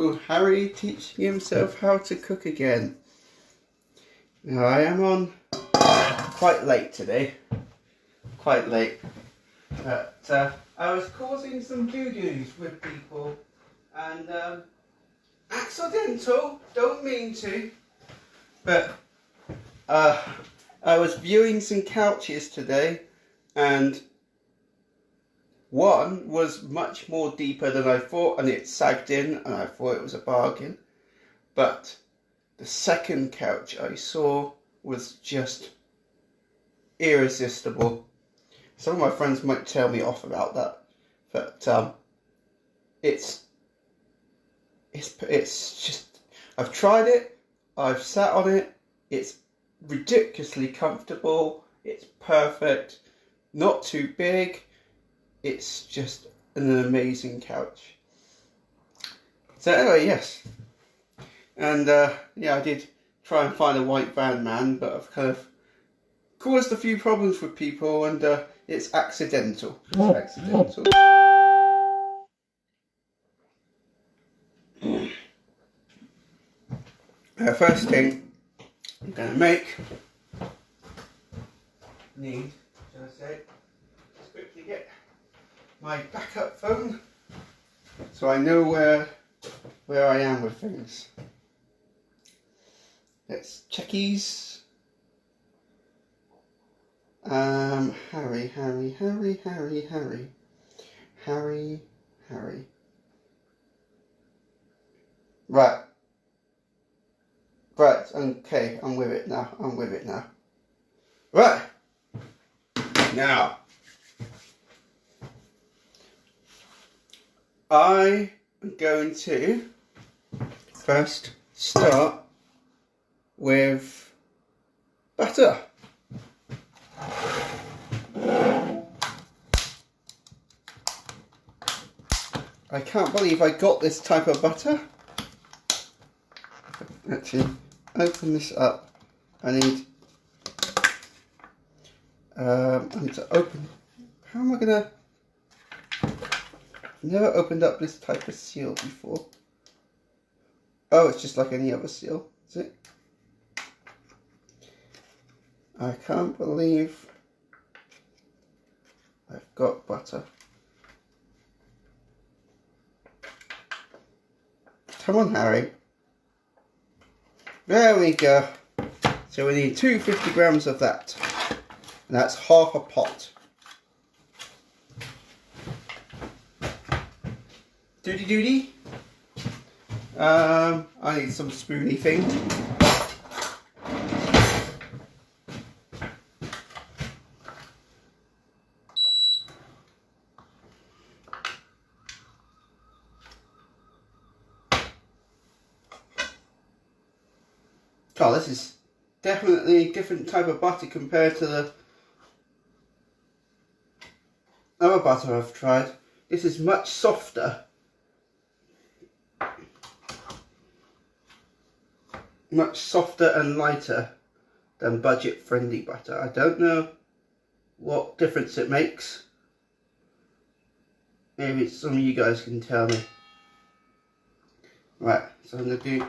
So, Harry teaching himself how to cook again. Now, I am on quite late today. Quite late. But I was causing some doo-doos with people. And accidental, don't mean to. But I was viewing some couches today. And one was much more deeper than I thought, and it sagged in, and I thought it was a bargain. But the second couch I saw was just irresistible. Some of my friends might tell me off about that, but it's just, I've tried it, I've sat on it, it's ridiculously comfortable, it's perfect, not too big. It's just an amazing couch. So anyway, yes. And yeah, I did try and find a white van man, but I've kind of caused a few problems with people, and it's accidental. It's accidental. First thing I'm going to make, shall I say, just quickly get my backup phone so I know where I am with things. Let's checkies. Harry. Right, okay, I'm with it now. Right, now. I am going to first start with butter. I can't believe I got this type of butter. Actually, open this up. I need to open. How am I gonna? Never opened up this type of seal before. Oh, it's just like any other seal, is it? I can't believe I've got butter. Come on, Harry. There we go. So we need 250 grams of that. And that's half a pot. Doody. I need some spoony thing. Oh, this is definitely a different type of butter compared to the other butter I've tried. This is much softer. Much softer and lighter than budget-friendly butter. I don't know what difference it makes. Maybe some of you guys can tell me. Right, so I'm going to do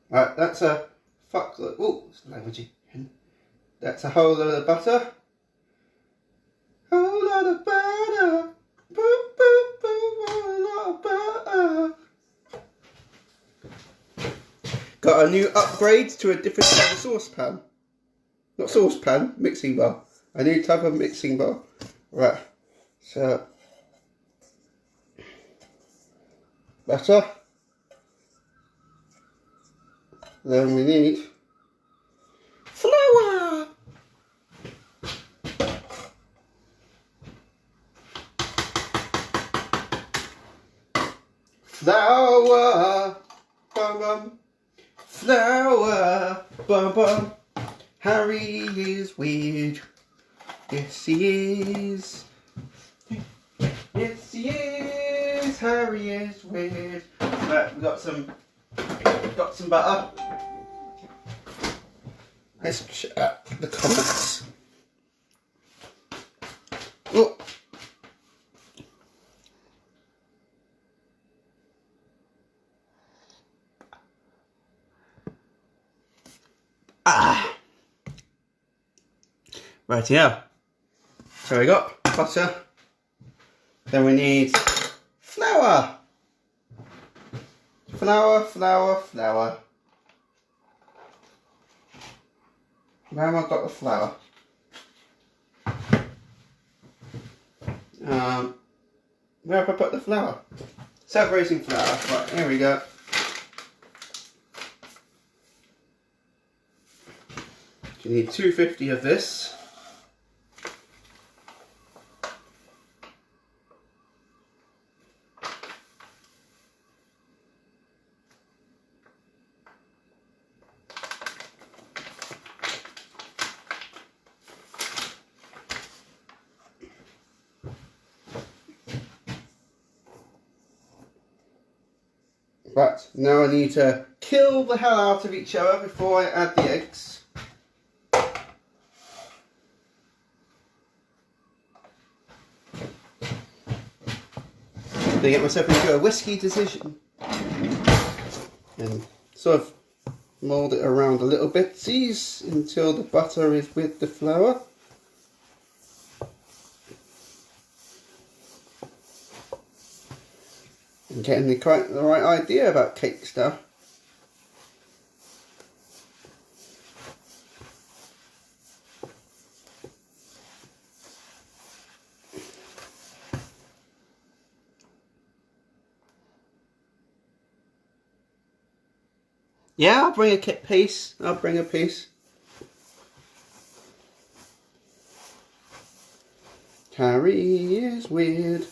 Right, that's a fuckload. Oh, it's languagey. That's a whole load of butter. Whole lot of butter. Whole lot of butter. Got a new upgrade to a different type of saucepan. Not saucepan, mixing bowl. A new type of mixing bowl. Right, so butter. Then we need flour. Flour, bum bum. Flour, bum bum. Harry is weird. Yes, he is. Yes, he is. Harry is weird. Right, we got some butter. Let's check the comments. Oh. Ah. Right here. So we got butter. Then we need flour. Flour, flour, flour. Where have I got the flour? Where have I put the flour? Self-raising flour. Right, here we go. You need 250 of this. Right, now I need to kill the hell out of each other before I add the eggs. To get myself into a whiskey decision. And sort of mould it around a little bit until the butter is with the flour. And getting the right idea about cake stuff. Yeah, I'll bring a piece. I'll bring a piece. Harry is weird.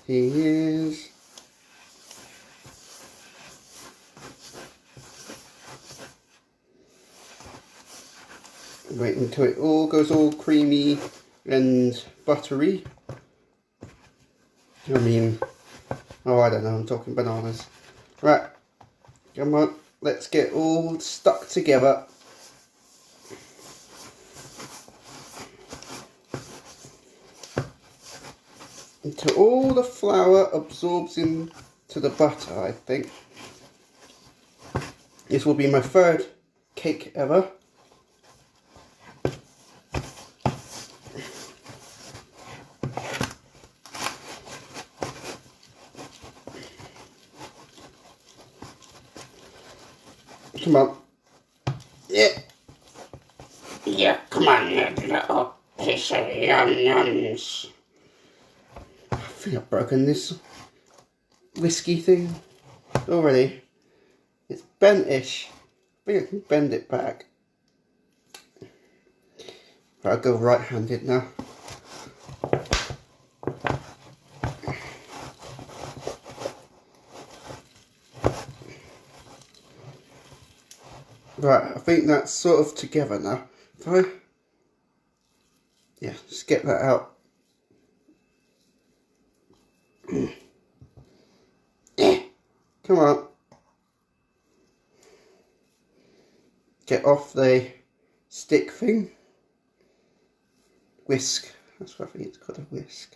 He is. Wait until it all goes all creamy and buttery. I mean, oh, I don't know, I'm talking bananas. Right, come on, let's get all stuck together. Until all the flour absorbs into the butter, I think. This will be my third cake ever. Come on. Yeah. Yeah, come on, you little piece of yum-yums. I think I've broken this whiskey thing already. It's bent-ish. I think I can bend it back. Right, I'll go right-handed now. Right, I think that's sort of together now. If I, yeah, just get that out. Come on. Get off the stick thing. Whisk. That's what I think it's called, a whisk.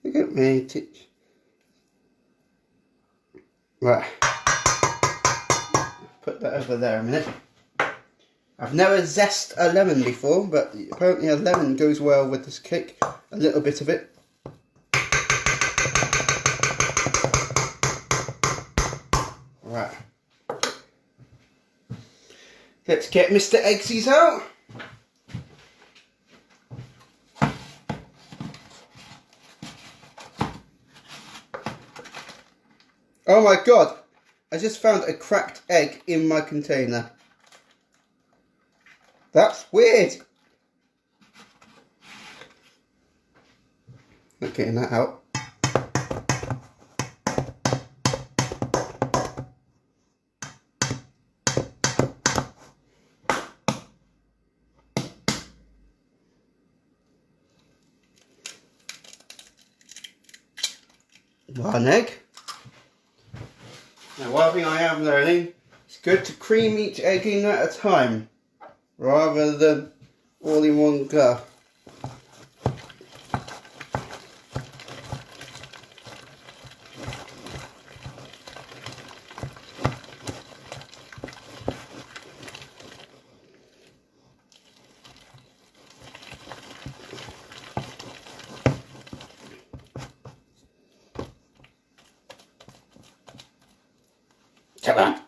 Look at me. Right. Put that over there a minute. I've never zested a lemon before, but apparently a lemon goes well with this cake. A little bit of it. Right. Let's get Mr. Eggsies out. Oh my god, I just found a cracked egg in my container. That's weird. Not getting that out. One egg. Now one thing I am learning, it's good to cream each egg in at a time. rather than all in one go. Come on.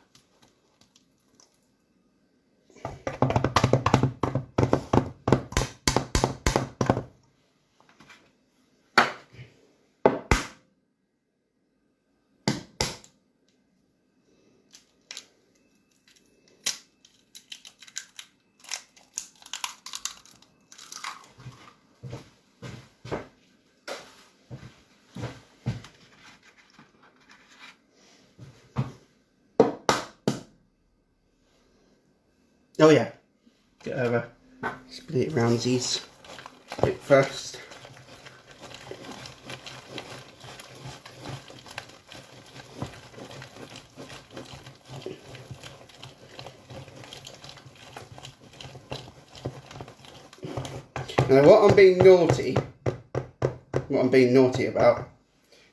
Oh yeah, get over, split it round these bit first. Now what I'm being naughty about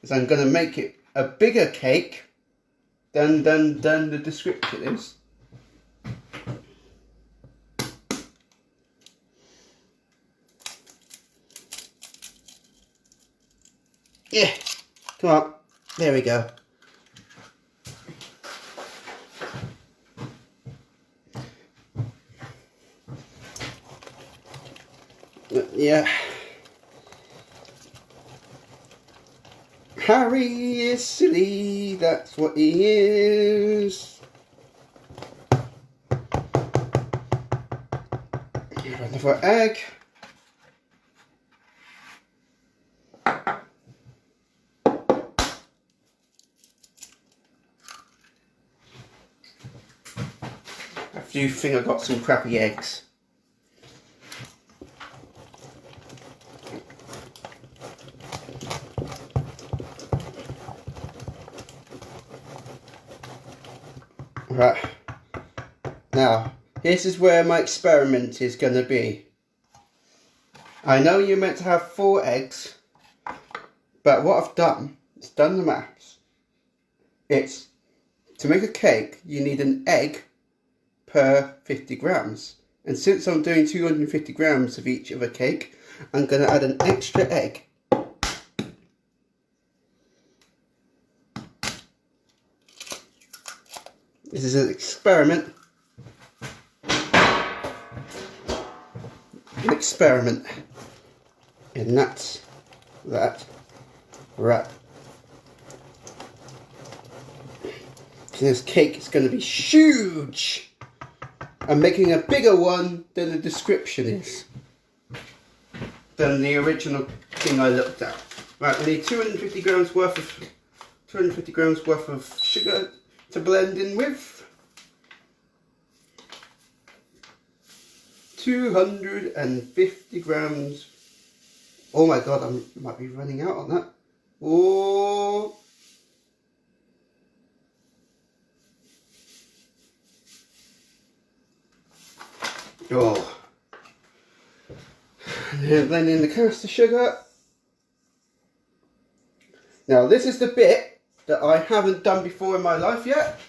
is I'm going to make it a bigger cake than the description is. Yeah, come on, there we go. Yeah. Harry is silly, that's what he is. Another egg. I do think I got some crappy eggs. Right, now this is where my experiment is going to be. I know you're meant to have 4 eggs, but what I've done is done the maths. It's, to make a cake you need an egg per 50 grams, and since I'm doing 250 grams of each of a cake, I'm going to add an extra egg. This is an experiment. And that's that. Right. So this cake is going to be huge. I'm making a bigger one than the description is. Than the original thing I looked at. Right, I need 250 grams worth of sugar to blend in with. 250 grams. Oh my god, I might be running out on that. Oh. Oh. And then in the caster sugar. Now this is the bit that I haven't done before in my life yet,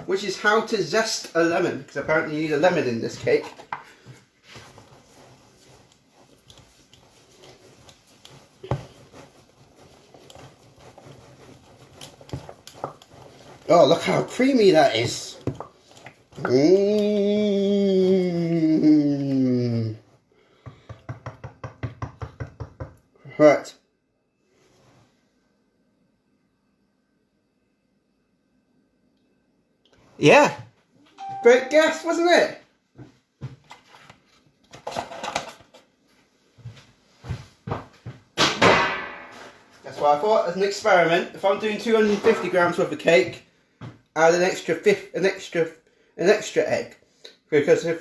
which is how to zest a lemon, because apparently you need a lemon in this cake. Oh, look how creamy that is. Right. Yeah. Great guess, wasn't it? That's what I thought as an experiment. If I'm doing 250 grams worth of cake, add an extra egg, because a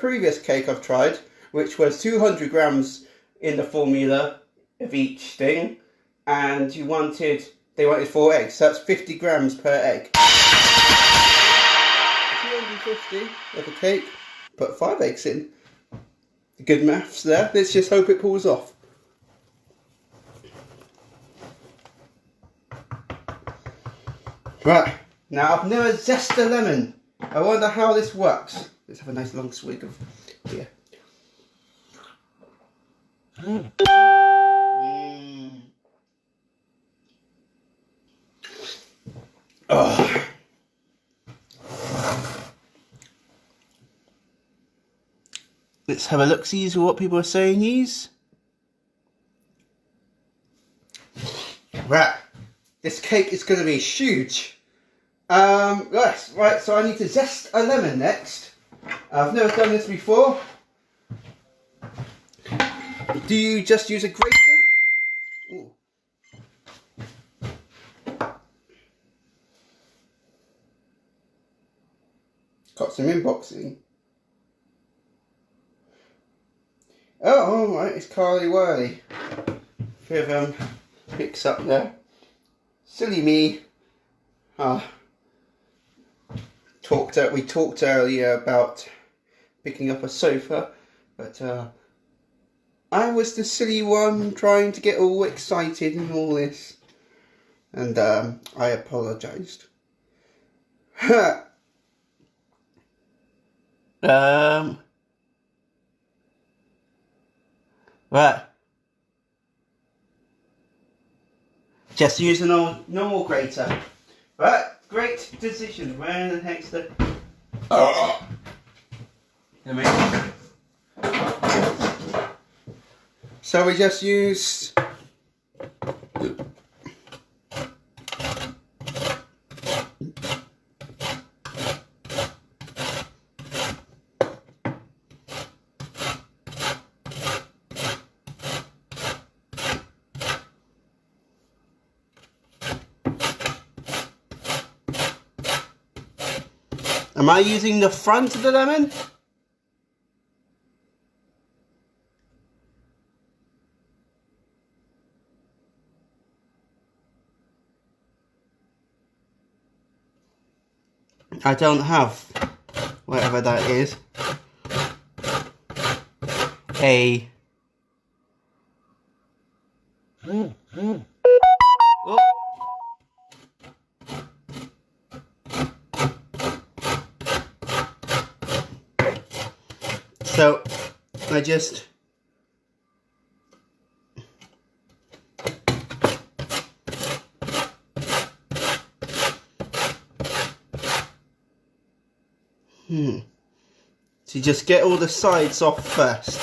previous cake I've tried, which was 200 grams in the formula of each thing, and they wanted 4 eggs, so that's 50 grams per egg. 250 of a cake put 5 eggs in. Good maths there. Let's just hope it pulls off. Right, now I've never zested a lemon. I wonder how this works. Let's have a nice long swig of beer. Oh. Let's have a look-see at what people are saying is. Right, this cake is going to be huge. Right, so I need to zest a lemon next. I've never done this before. Do you just use a grater? Ooh. Got some inboxing. Oh, alright, it's Carly Whirly. Bit of mix up there. Silly me. We talked earlier about picking up a sofa, but I was the silly one trying to get all excited and all this, and I apologised. Right. Just use a normal grater. Right, great decision. Where the heck's the... Oh. So we just use... Am I using the front of the lemon? I don't have, whatever that is, a... Oh. So, I just... So you just get all the sides off first.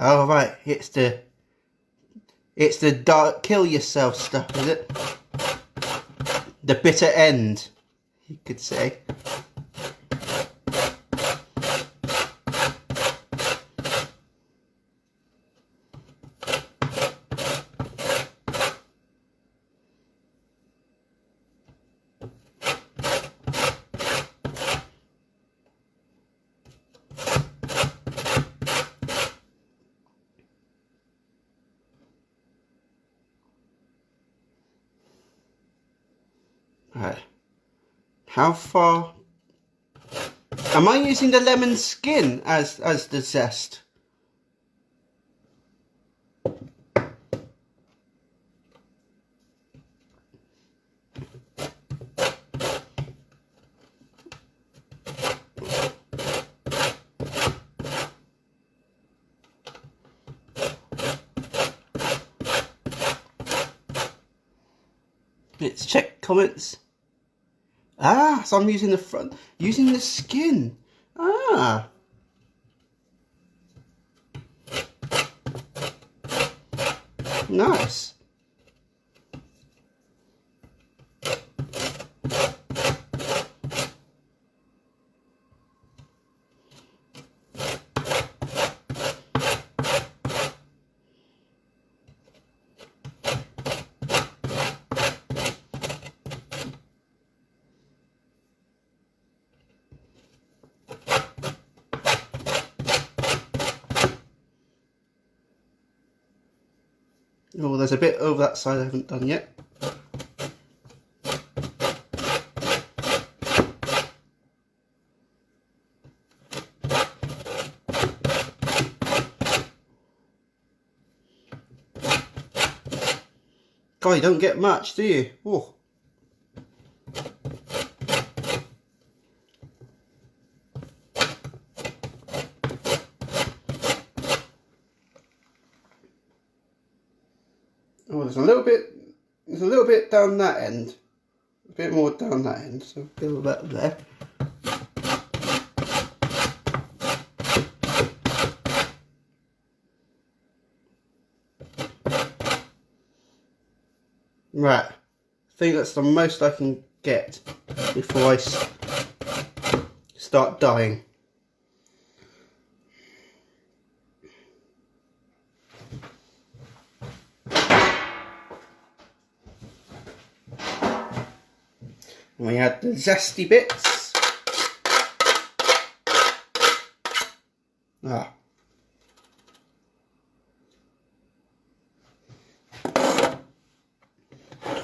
Oh right, it's the dark kill yourself stuff, is it? The bitter end, you could say. Right. How far? Am I using the lemon skin as the zest? Let's check comments. Ah, so I'm using the front, using the skin. Ah. Nice. Oh, there's a bit over that side I haven't done yet. God, you don't get much, do you? Oh. Oh, there's a little bit down that end. A bit more down that end, so build that there. Right, I think that's the most I can get before I start dyeing. And we add the zesty bits. Ah.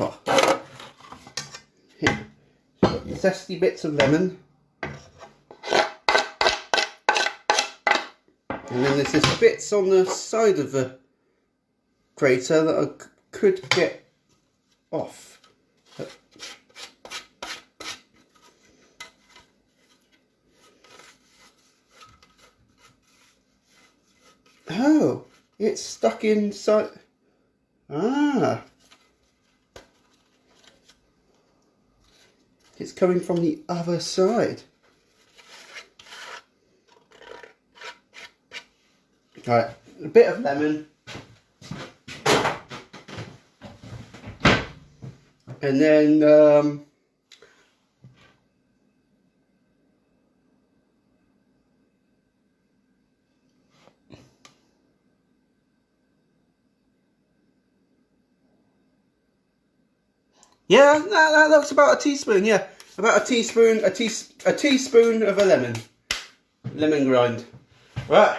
Oh. Here. Got the zesty bits of lemon. And then there's this bits on the side of the grater that I could get off. Oh, it's stuck inside. Ah. It's coming from the other side. Right, a bit of lemon. And then yeah, that looks about a teaspoon. Yeah, about a teaspoon of a lemon grind. Right.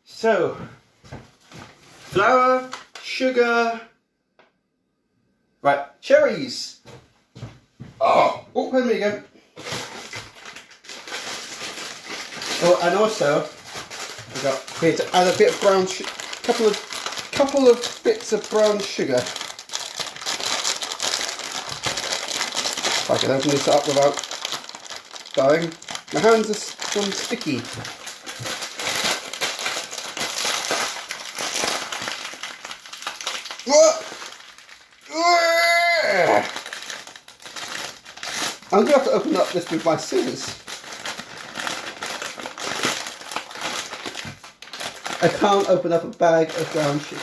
So, flour, sugar. Right, cherries. Oh, pardon me again. Oh, and also we got here to add a bit of brown couple of bits of brown sugar. If I can open this up without dying. My hands are gone sticky. I'm going to have to open up this with my scissors. I can't open up a bag of brown sugar.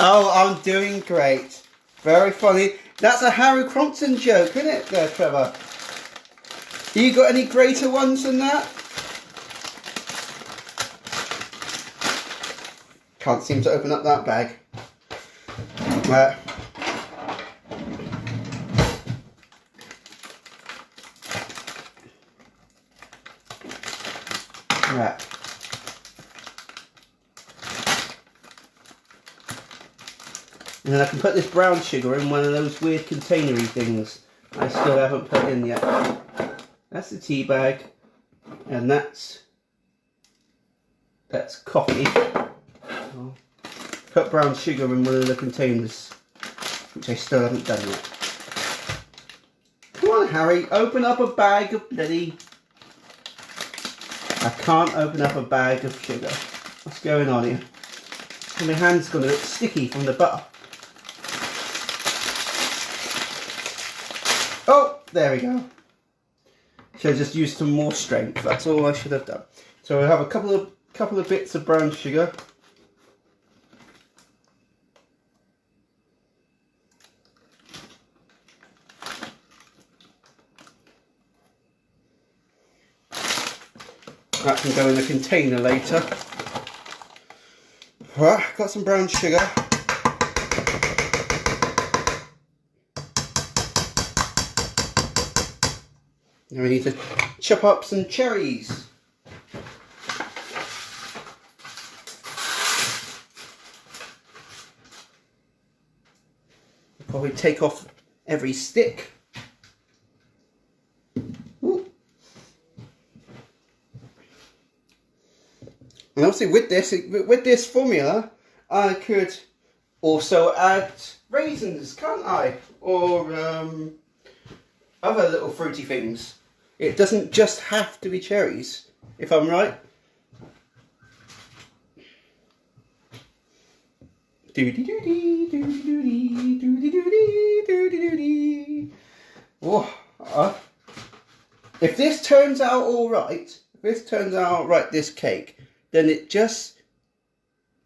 Oh, I'm doing great. Very funny. That's a Harry Crompton joke, isn't it there, Trevor? You got any greater ones than that? Can't seem to open up that bag. Right. Right. And then I can put this brown sugar in one of those weird containery things I still haven't put in yet. That's the tea bag, and that's coffee. I'll put brown sugar in one of the containers, which I still haven't done yet. Come on, Harry, open up a bag of bloody... I can't open up a bag of sugar. What's going on here? And my hand's going to look sticky from the butter. Oh, there we go. Should have just used some more strength. That's all I should have done. So I have a couple of bits of brown sugar. That can go in a container later. Right, got some brown sugar. There I need to chop up some cherries. Probably take off every stick. Ooh. And obviously with this formula, I could also add raisins, can't I? Or other little fruity things. It doesn't just have to be cherries, if I'm right. If this turns out all right, this cake, then it just,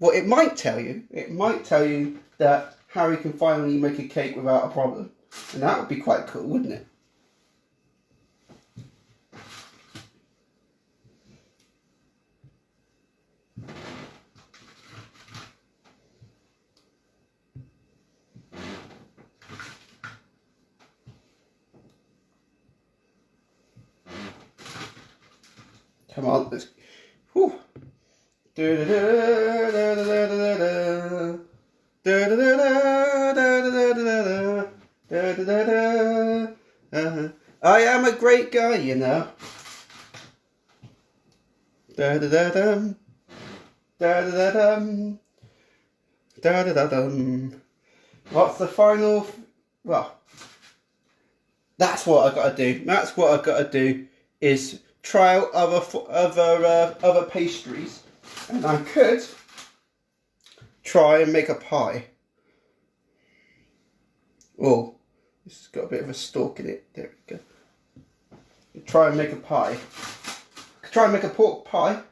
well, it might tell you that Harry can finally make a cake without a problem, and that would be quite cool, wouldn't it? Come on, let's. Whew. I am a great guy, you know. What's the final? Well, that's what I got to do. That's what I got to do is try out other pastries, and I could try and make a pie. Oh, this has got a bit of a stalk in it. There we go. Try and make a pie. Try and make a pork pie.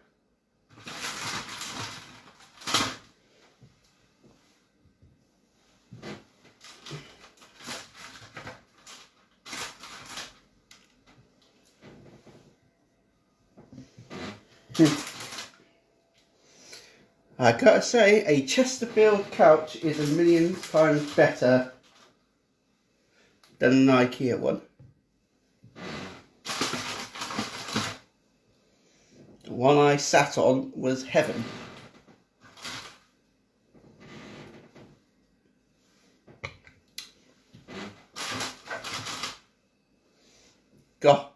I gotta say, a Chesterfield couch is a million times better than an IKEA one. The one I sat on was heaven. God,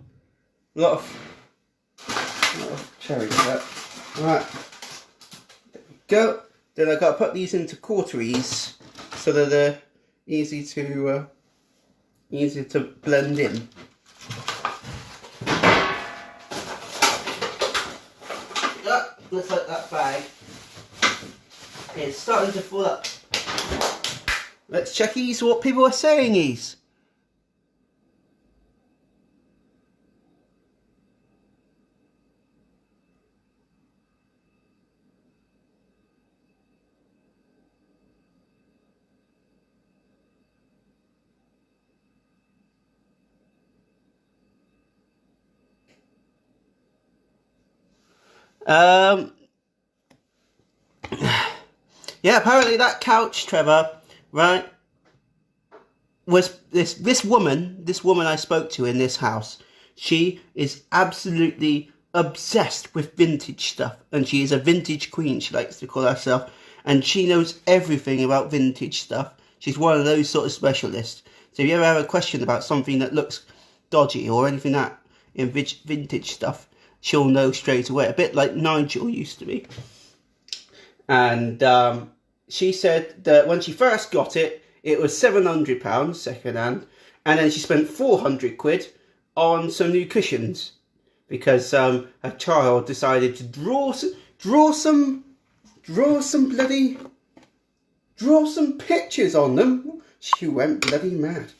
a lot of cherries there. Right. Go. Then I've got to put these into cauteries so that they're easy to blend in. Looks like that bag is starting to fill up. Let's check what people are saying is. Yeah, apparently that couch, Trevor, right, was this woman I spoke to in this house. She is absolutely obsessed with vintage stuff, and she is a vintage queen, she likes to call herself, and she knows everything about vintage stuff. She's one of those sort of specialists. So if you ever have a question about something that looks dodgy or anything that in vintage stuff, she'll know straight away, a bit like Nigel used to be. And she said that when she first got it, it was £700 second hand, and then she spent 400 quid on some new cushions because her child decided to draw some pictures on them. She went bloody mad.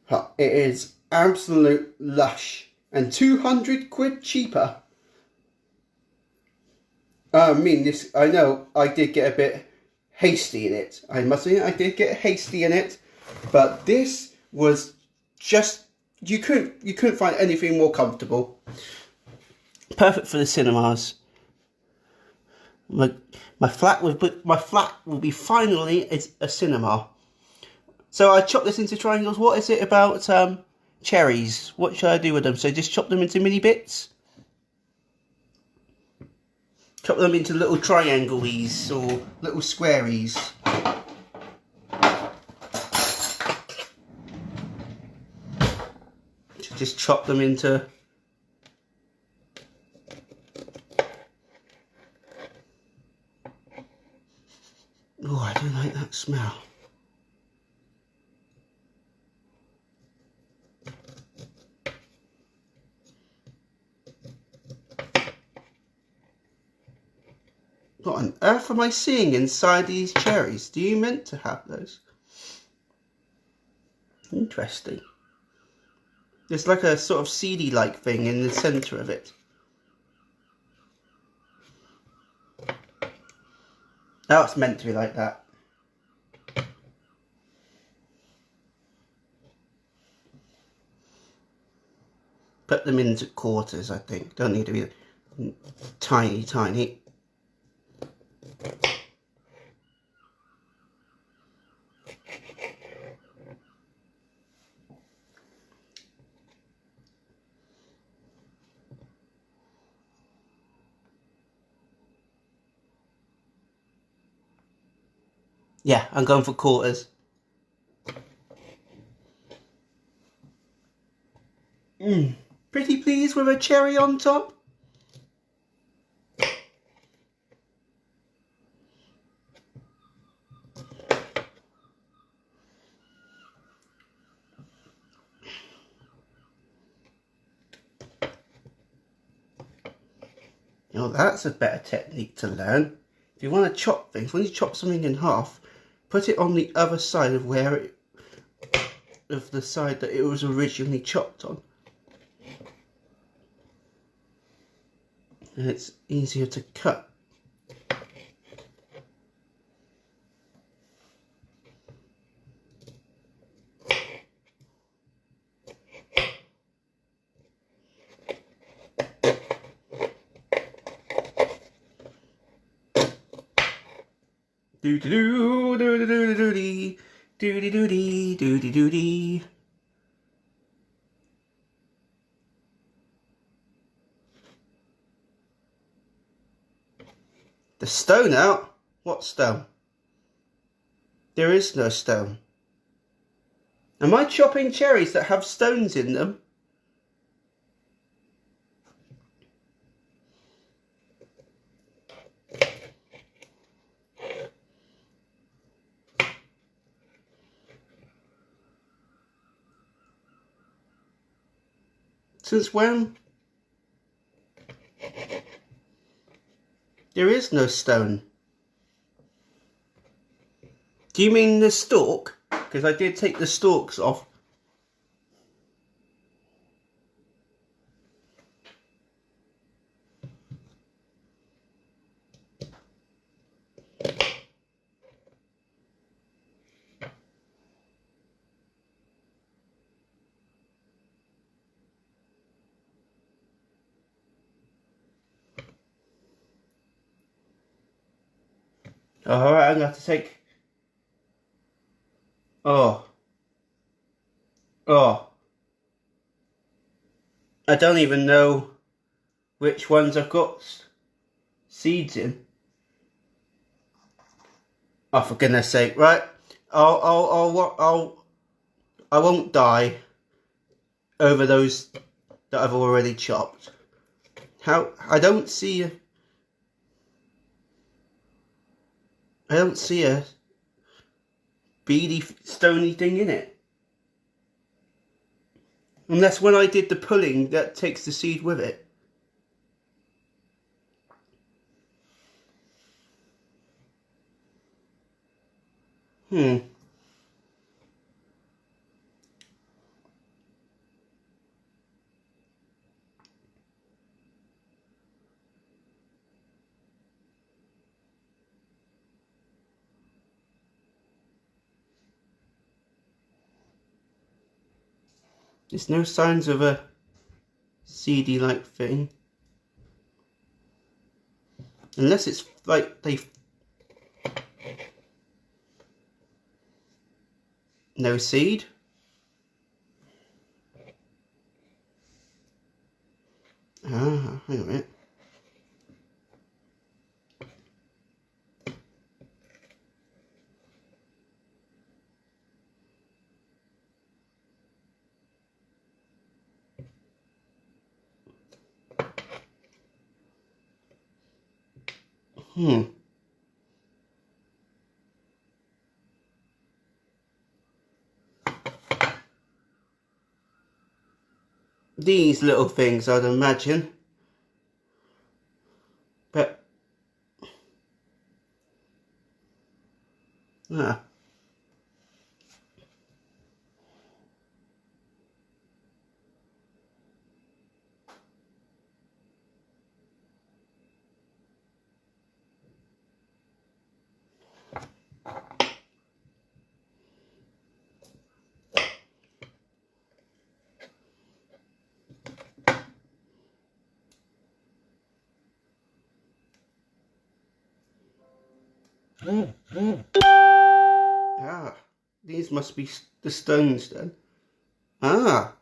It is absolute lush. And 200 quid cheaper. I know I did get a bit hasty in it. I must admit, I did get hasty in it. But this was just, you couldn't find anything more comfortable. Perfect for the cinemas. My flat will be finally a cinema. So I chopped this into triangles. What is it about cherries. What should I do with them? So just chop them into mini bits? Chop them into little triangles or little squaries. Just chop them into... Oh, I don't like that smell. What on earth am I seeing inside these cherries? Do you meant to have those? Interesting. There's like a sort of seedy-like thing in the centre of it. Now it's meant to be like that. Put them into quarters, I think. Don't need to be tiny, tiny. Yeah, I'm going for quarters. Pretty pleased with a cherry on top. Now that's a better technique to learn. If you want to chop things, when you chop something in half, put it on the other side of the side that it was originally chopped on. And it's easier to cut. Do do do do do do do dee do do do dee do do do dee. The stone out? What stone? There is no stone. Am I chopping cherries that have stones in them? Since when? There is no stone. Do you mean the stalk? Because I did take the stalks off. Alright, I'm going to have to take... Oh. I don't even know which ones I've got seeds in. Oh, for goodness sake, right? I won't die over those that I've already chopped. I don't see a beady, stony thing in it. Unless when I did the pulling, that takes the seed with it. There's no signs of a seedy-like thing. Unless it's like no seed. Ah, hang on a minute. These little things, I'd imagine. But ah. Ah, these must be the stones then. Ah.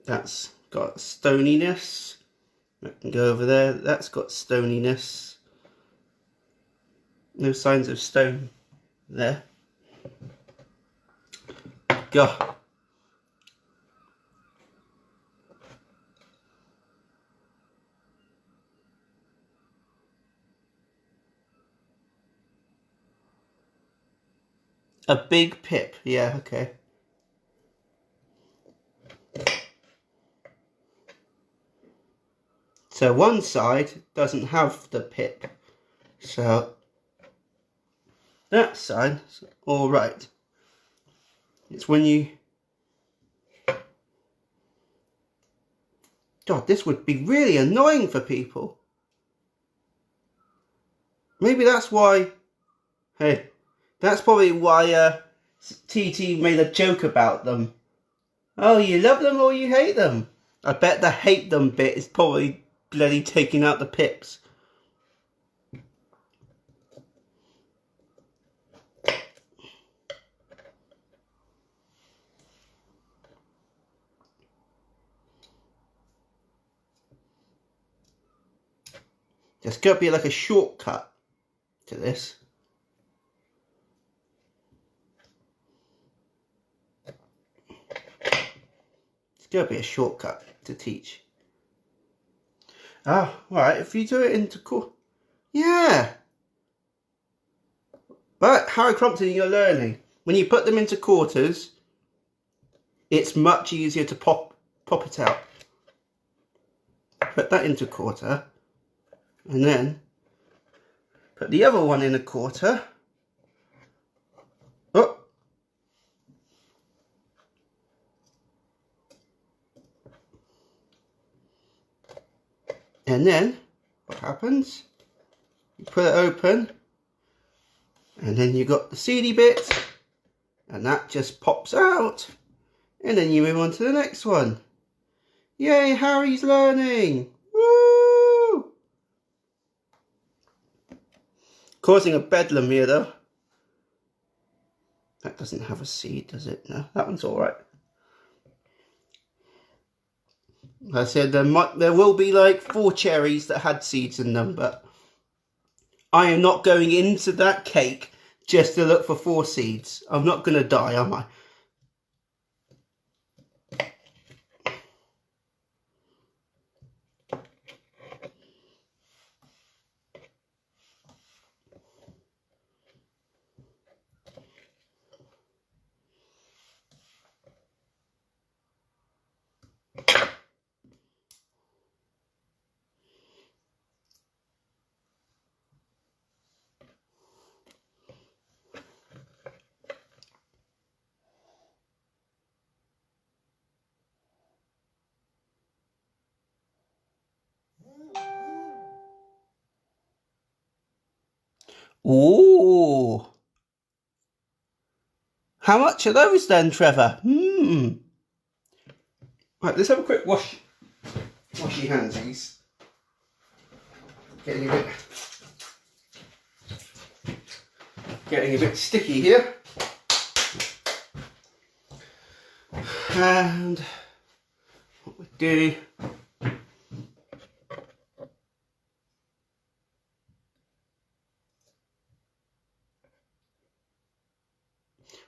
That's got stoniness. I can go over there. That's got stoniness. No signs of stone there. God. A big pip. Yeah, okay. So one side doesn't have the pip. So that side's all right. It's when you... God, this would be really annoying for people. Maybe that's why... Hey, that's probably why TT made a joke about them. Oh, you love them or you hate them? I bet the hate them bit is probably bloody taking out the pips. There's got to be like a shortcut to this. There's got to be a shortcut to teach. Ah, right, if you do it into quarter... Yeah. But Harry Crompton, you're learning. When you put them into quarters, it's much easier to pop it out. Put that into quarter. And then put the other one in a quarter. Oh. And then what happens? You put it open. And then you got the seedy bit. And that just pops out. And then you move on to the next one. Yay, Harry's learning. Woo! Causing a bedlam here though. That doesn't have a seed, does it? No, that one's all right. I said there will be like 4 cherries that had seeds in them, but I am not going into that cake just to look for 4 seeds. I'm not going to die, am I? Ooh. How much are those then, Trevor? Right, let's have a quick washy handsies. Getting a bit getting a bit sticky here. And what we do,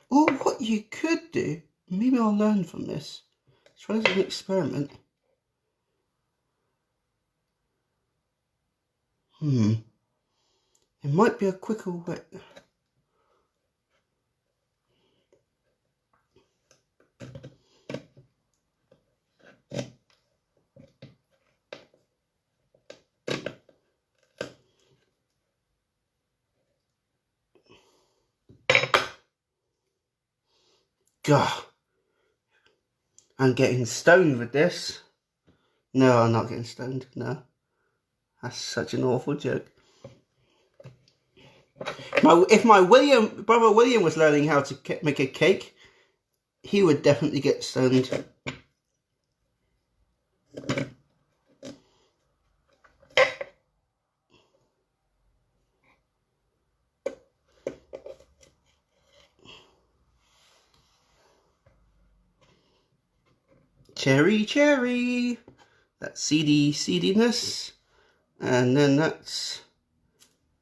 or what you could do, maybe I'll learn from this. Try as an experiment. It might be a quicker way. God, I'm getting stoned with this. No, I'm not getting stoned. No, that's such an awful joke. If my brother William was learning how to make a cake, he would definitely get stoned. Cherry, that seediness, and then that's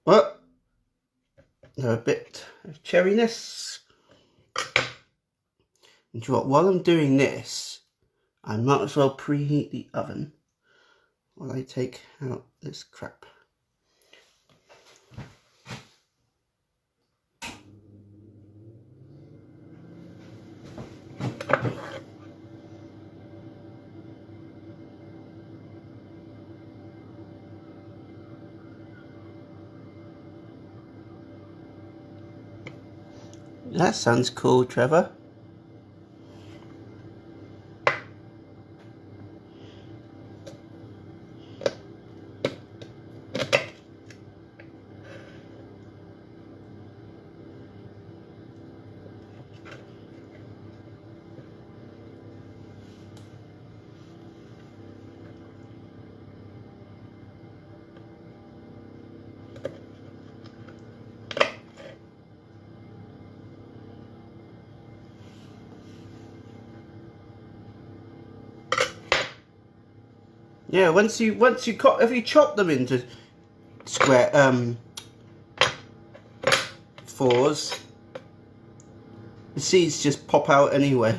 a bit of cherryness. And while I'm doing this, I might as well preheat the oven while I take out this crap. That sounds cool, Trevor. Yeah, if you chop them into square fours, the seeds just pop out anyway.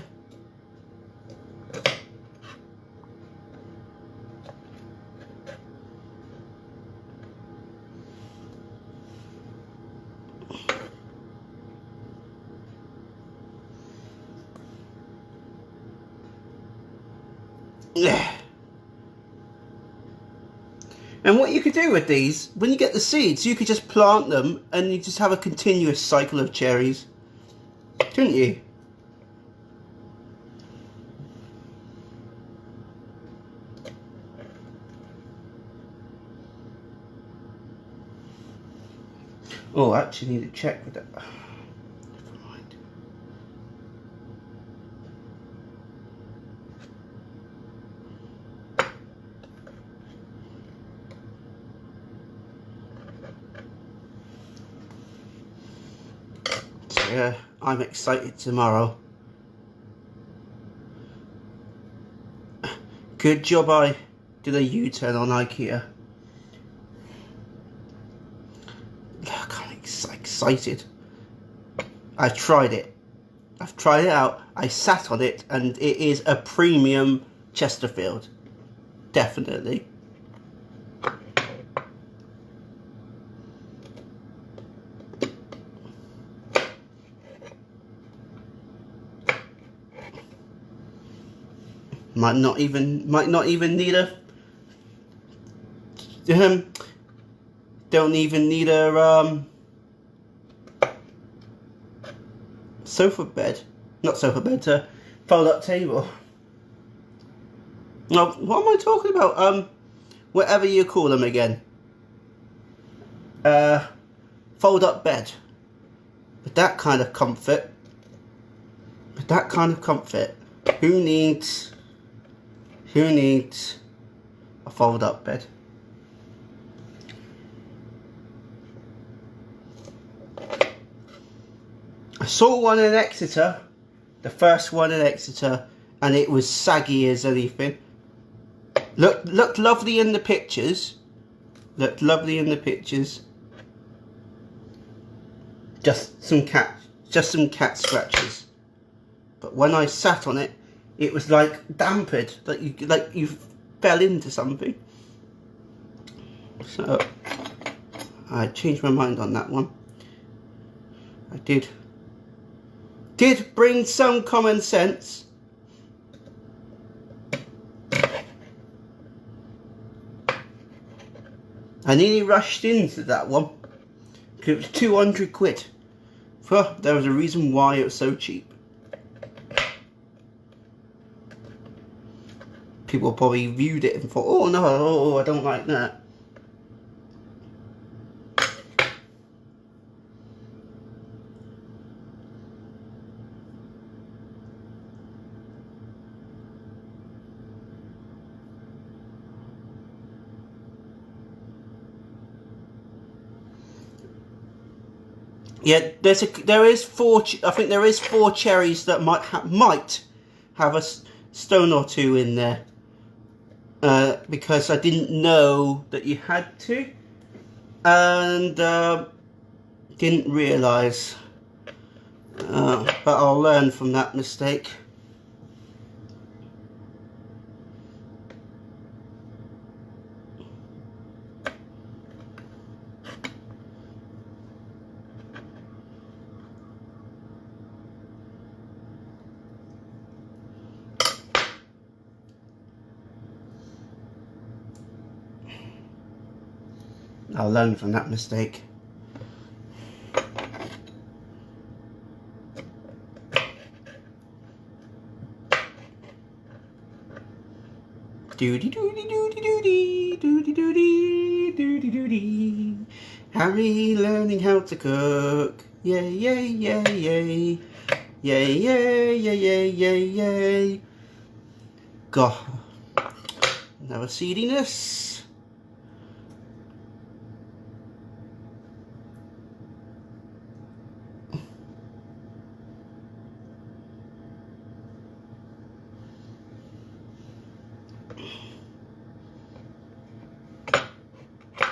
Yeah. And what you could do with these, when you get the seeds, you could just plant them and you just have a continuous cycle of cherries. Couldn't you? Oh, I actually need to check with that. Never mind. So yeah, I'm excited tomorrow. Good job I did a U-turn on IKEA. I'm excited. I've tried it out, I sat on it, and it is a premium Chesterfield. Definitely. Might not even need a don't even need a fold up table. No, what am I talking about? Whatever you call them again. Fold up bed. With that kind of comfort. Who needs a fold up bed? I saw one in Exeter, the first one in Exeter, and it was saggy as anything. Looked lovely in the pictures. Looked lovely in the pictures. Just some cat scratches. But when I sat on it, it was like dampened, like you fell into something. So I changed my mind on that one. I did bring some common sense. I nearly rushed into that one because it was 200 quid. There was a reason why it was so cheap. People probably viewed it and thought, oh no, I don't like that. Yeah, there is four. I think there is 4 cherries that might have a stone or 2 in there. Because I didn't know that you had to, and didn't realise. But I'll learn from that mistake. I'll learn from that mistake. Doody doody doody doody doody doody doody doody. Harry learning how to cook. Yay yay yay yay. Yay yay yay yay yay yay. God. Another seediness.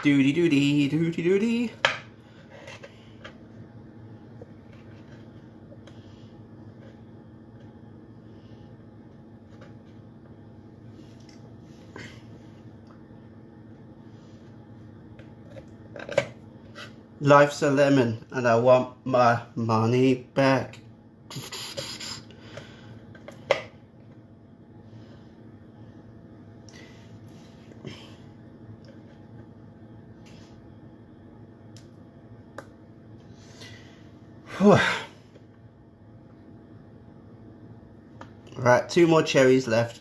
Doody doody doody doody. Life's a lemon and I want my money back. Right, 2 more cherries left.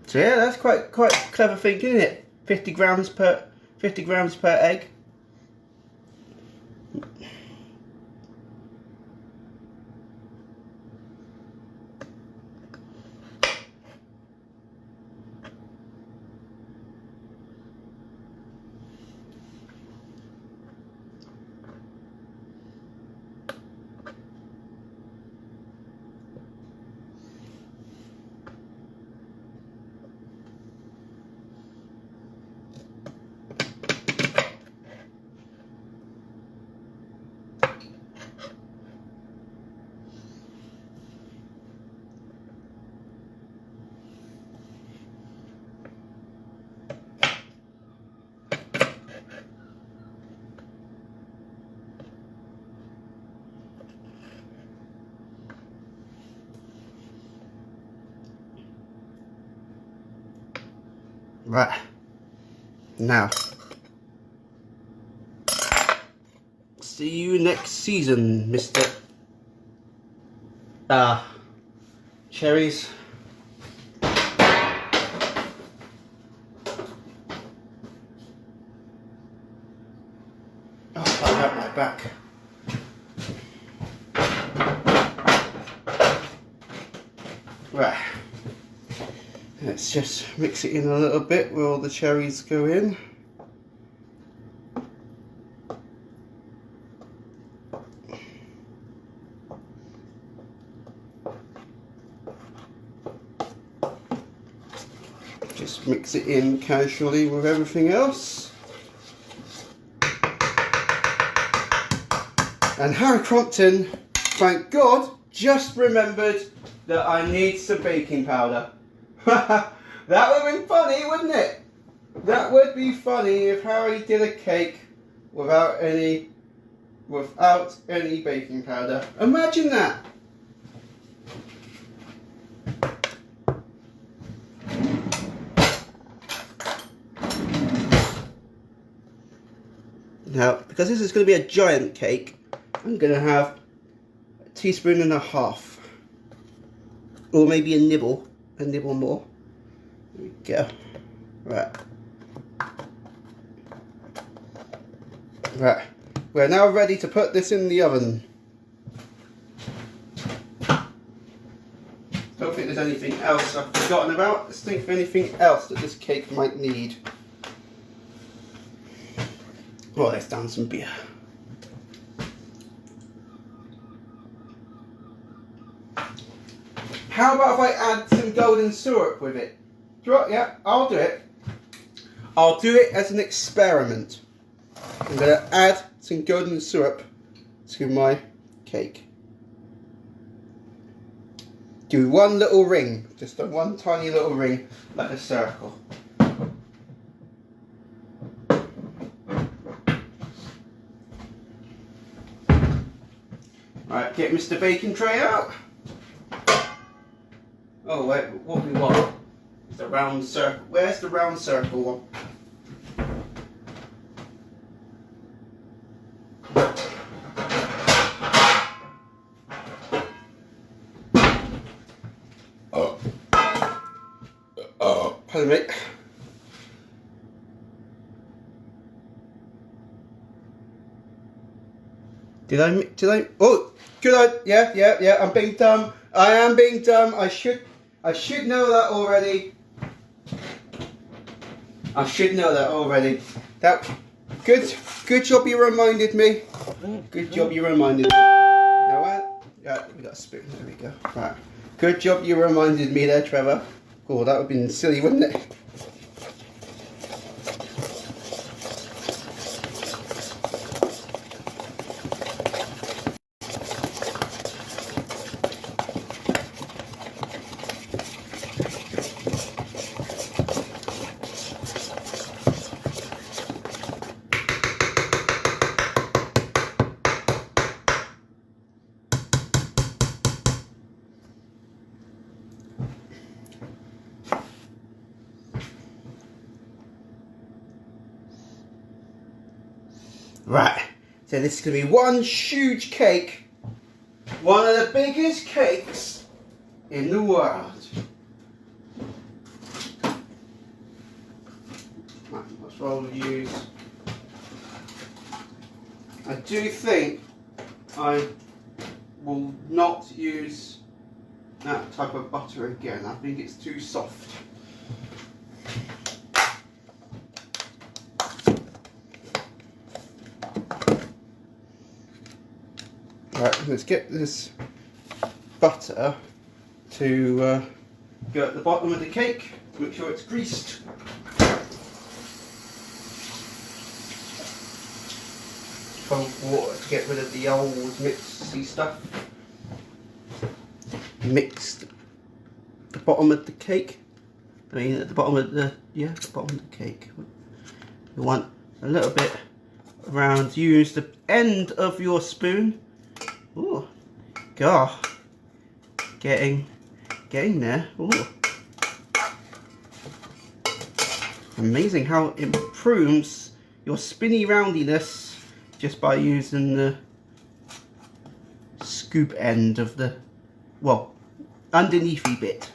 So yeah, that's quite clever thinking, isn't it? 50 grams per egg. Right, now, see you next season, Mr. Cherries. Oh, I hurt my back. Right, let's just mix it in a little bit where all the cherries go in. Just mix it in casually with everything else. And Harry Crompton, thank God, just remembered that I need some baking powder. That would have been funny, wouldn't it? That would be funny if Harry did a cake without any baking powder. Imagine that. Now, because this is going to be a giant cake, I'm going to have a teaspoon and a half. Or maybe a nibble more. There we go. Right. Right. We're now ready to put this in the oven. Don't think there's anything else I've forgotten about. Let's think of anything else that this cake might need. Oh, let's down some beer. How about if I add some golden syrup with it? Yeah, I'll do it. I'll do it as an experiment. I'm going to add some golden syrup to my cake. Do one little ring, just one tiny little ring, like a circle. Right, get Mr. Baking Tray out. Oh wait, what we want? The round circle. Where's the round circle one? Oh, pardon me. Did I? Oh, good. Yeah. I'm being dumb. I am being dumb. I should know that already. I should know that already. Good job you reminded me. Good job you reminded me. Now what? Yeah, we got a spoon. There we go. Right. Good job you reminded me there, Trevor. Oh, that would have been silly, wouldn't it? Right, so this is going to be one huge cake, one of the biggest cakes in the world. Right, let's roll the use. I do think I will not use that type of butter again. I think it's too soft. Right, let's get this butter to go at the bottom of the cake to make sure it's greased. Cold water to get rid of the old mixy stuff. Mix the bottom of the cake. I mean, at the bottom of the bottom of the cake. You want a little bit around. Use the end of your spoon. Ooh, God, getting there. Ooh, amazing how it improves your spinny roundiness just by using the scoop end of the, well, underneathy bit.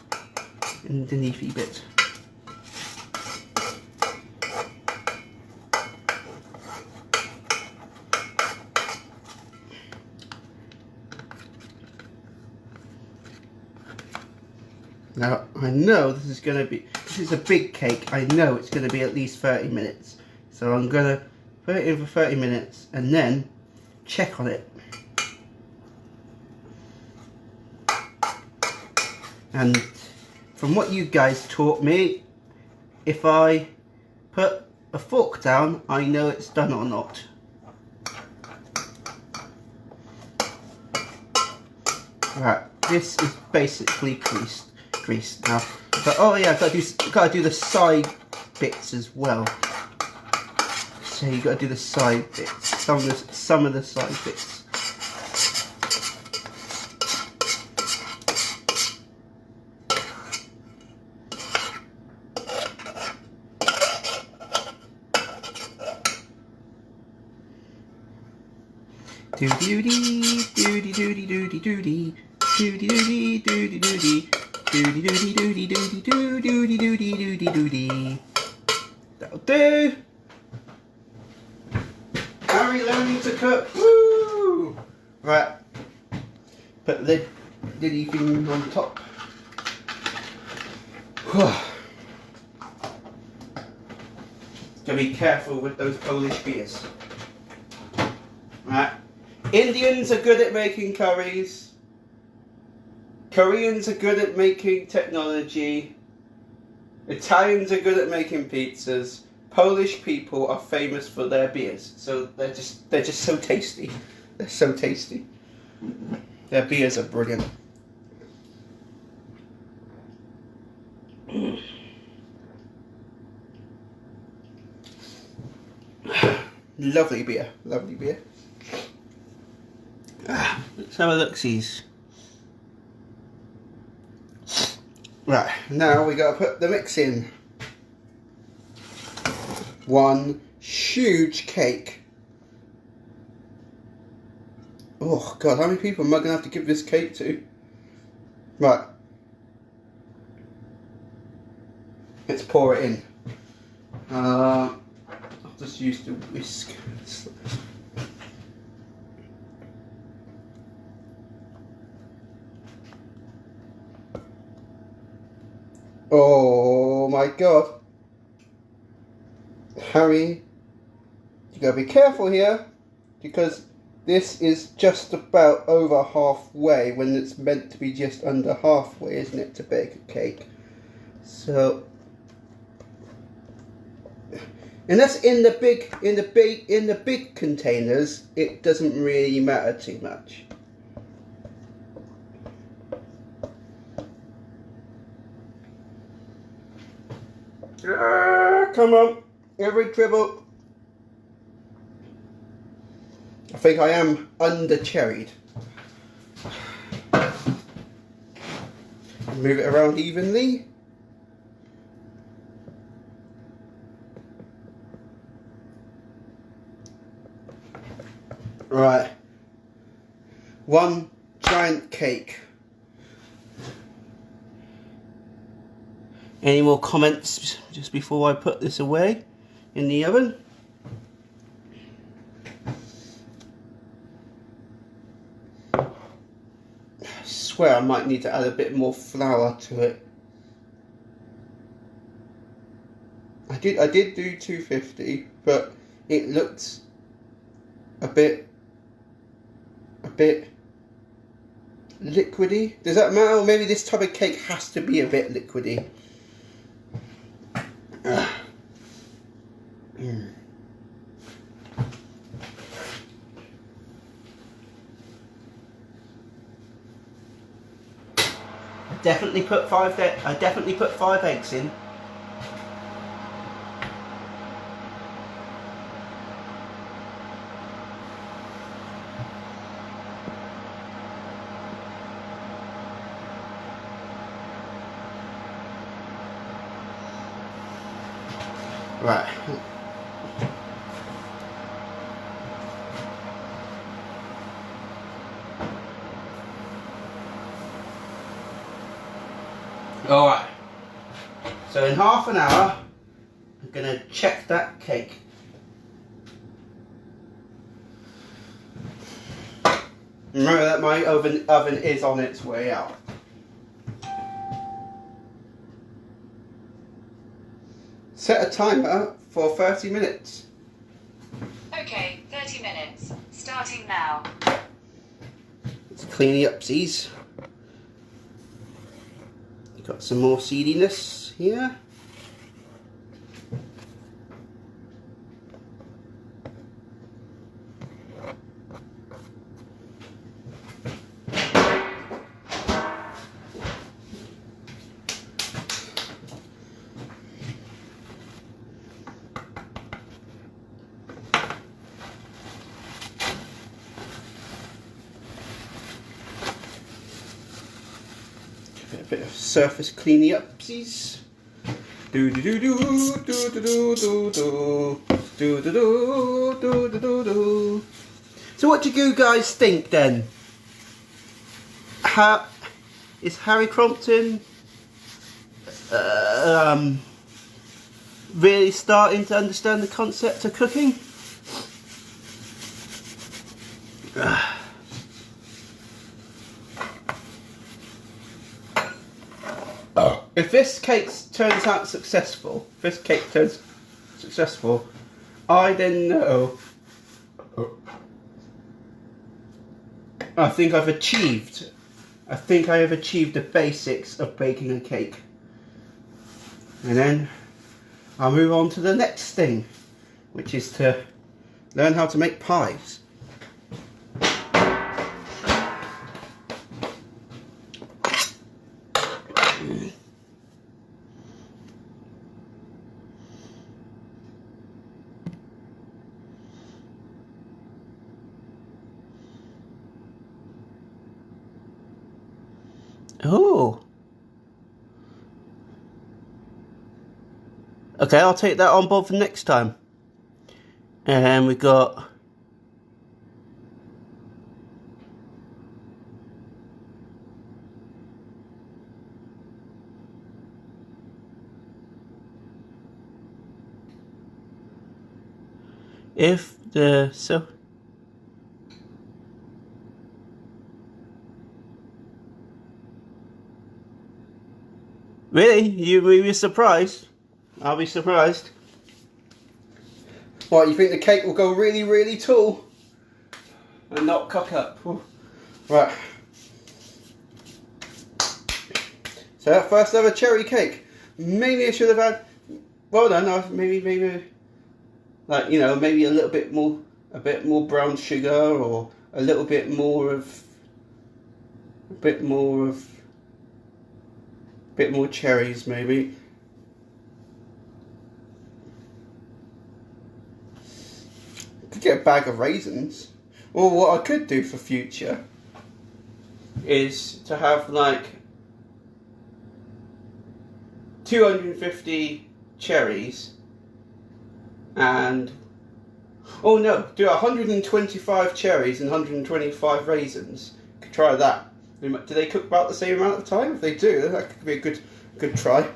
Now, I know this is a big cake. I know it's going to be at least 30 minutes. So I'm going to put it in for 30 minutes and then check on it. And from what you guys taught me, if I put a fork down, I know it's done or not. Right, this is basically greased now. But oh yeah, gotta do the side bits as well. So you gotta do the side bits, some of the side bits. Doody doody doody doody doody doody doody doody doody doody doody doody doody doody doody doody doody doody. That'll do. Harry learning to cook. Woo! Right. Put the liddy thing on top. Gotta be careful with those Polish beers. Right. Indians are good at making curries. Koreans are good at making technology. Italians are good at making pizzas. Polish people are famous for their beers. So they're just so tasty. They're so tasty. Their beers are brilliant. Lovely beer. Lovely beer. Let's have a look-sees. Right, now we gotta put the mix in. One huge cake. Oh god, how many people am I gonna have to give this cake to? Right. Let's pour it in. I'll just use the whisk. Oh my god. Harry, you gotta be careful here, because this is just about over halfway when it's meant to be just under halfway, isn't it, to bake a cake? So, and that's in the big containers, it doesn't really matter too much. Come on, every dribble. I think I am under cherried. Move it around evenly. Right. One giant cake. Any more comments just before I put this away in the oven? I swear I might need to add a bit more flour to it. I did do 250, but it looked a bit liquidy. Does that matter? Or maybe this type of cake has to be a bit liquidy. I definitely put 5 eggs in. Right. Alright. So in half an hour, I'm going to check that cake. Remember that my oven is on its way out. set a timer for 30 minutes. Okay, 30 minutes. Starting now. Let's clean the upsies. Got some more seediness here. A bit of surface cleaning upsies. Do do do do do do do do do do do do do do do do. So what do you guys think then? Is Harry Crompton really starting to understand the concept of cooking? If this cake turns out successful, I then know. I think I have achieved the basics of baking a cake. And then I'll move on to the next thing, which is to learn how to make pies. Oh. Okay, I'll take that on board for next time. And we got Really? You were surprised? I'll be surprised. What, you think the cake will go really, really tall? And not cock up? Ooh. Right. So that first ever cherry cake. Maybe I should have had, well done, maybe, like, you know, maybe a bit more brown sugar, or a little bit more cherries, maybe. Could get a bag of raisins. Or what I could do for future is to have like 250 cherries and, oh no, do 125 cherries and 125 raisins. Could try that. Do they cook about the same amount of time? If they do, that could be a good try.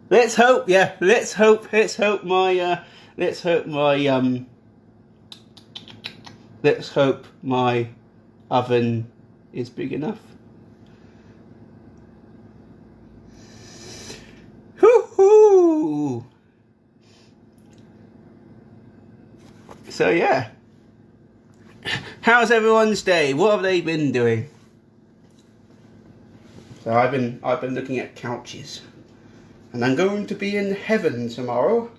Let's hope, yeah. Let's hope my oven is big enough. Hoo-hoo! So yeah. How's everyone's day? What have they been doing? So I've been looking at couches. And I'm going to be in heaven tomorrow.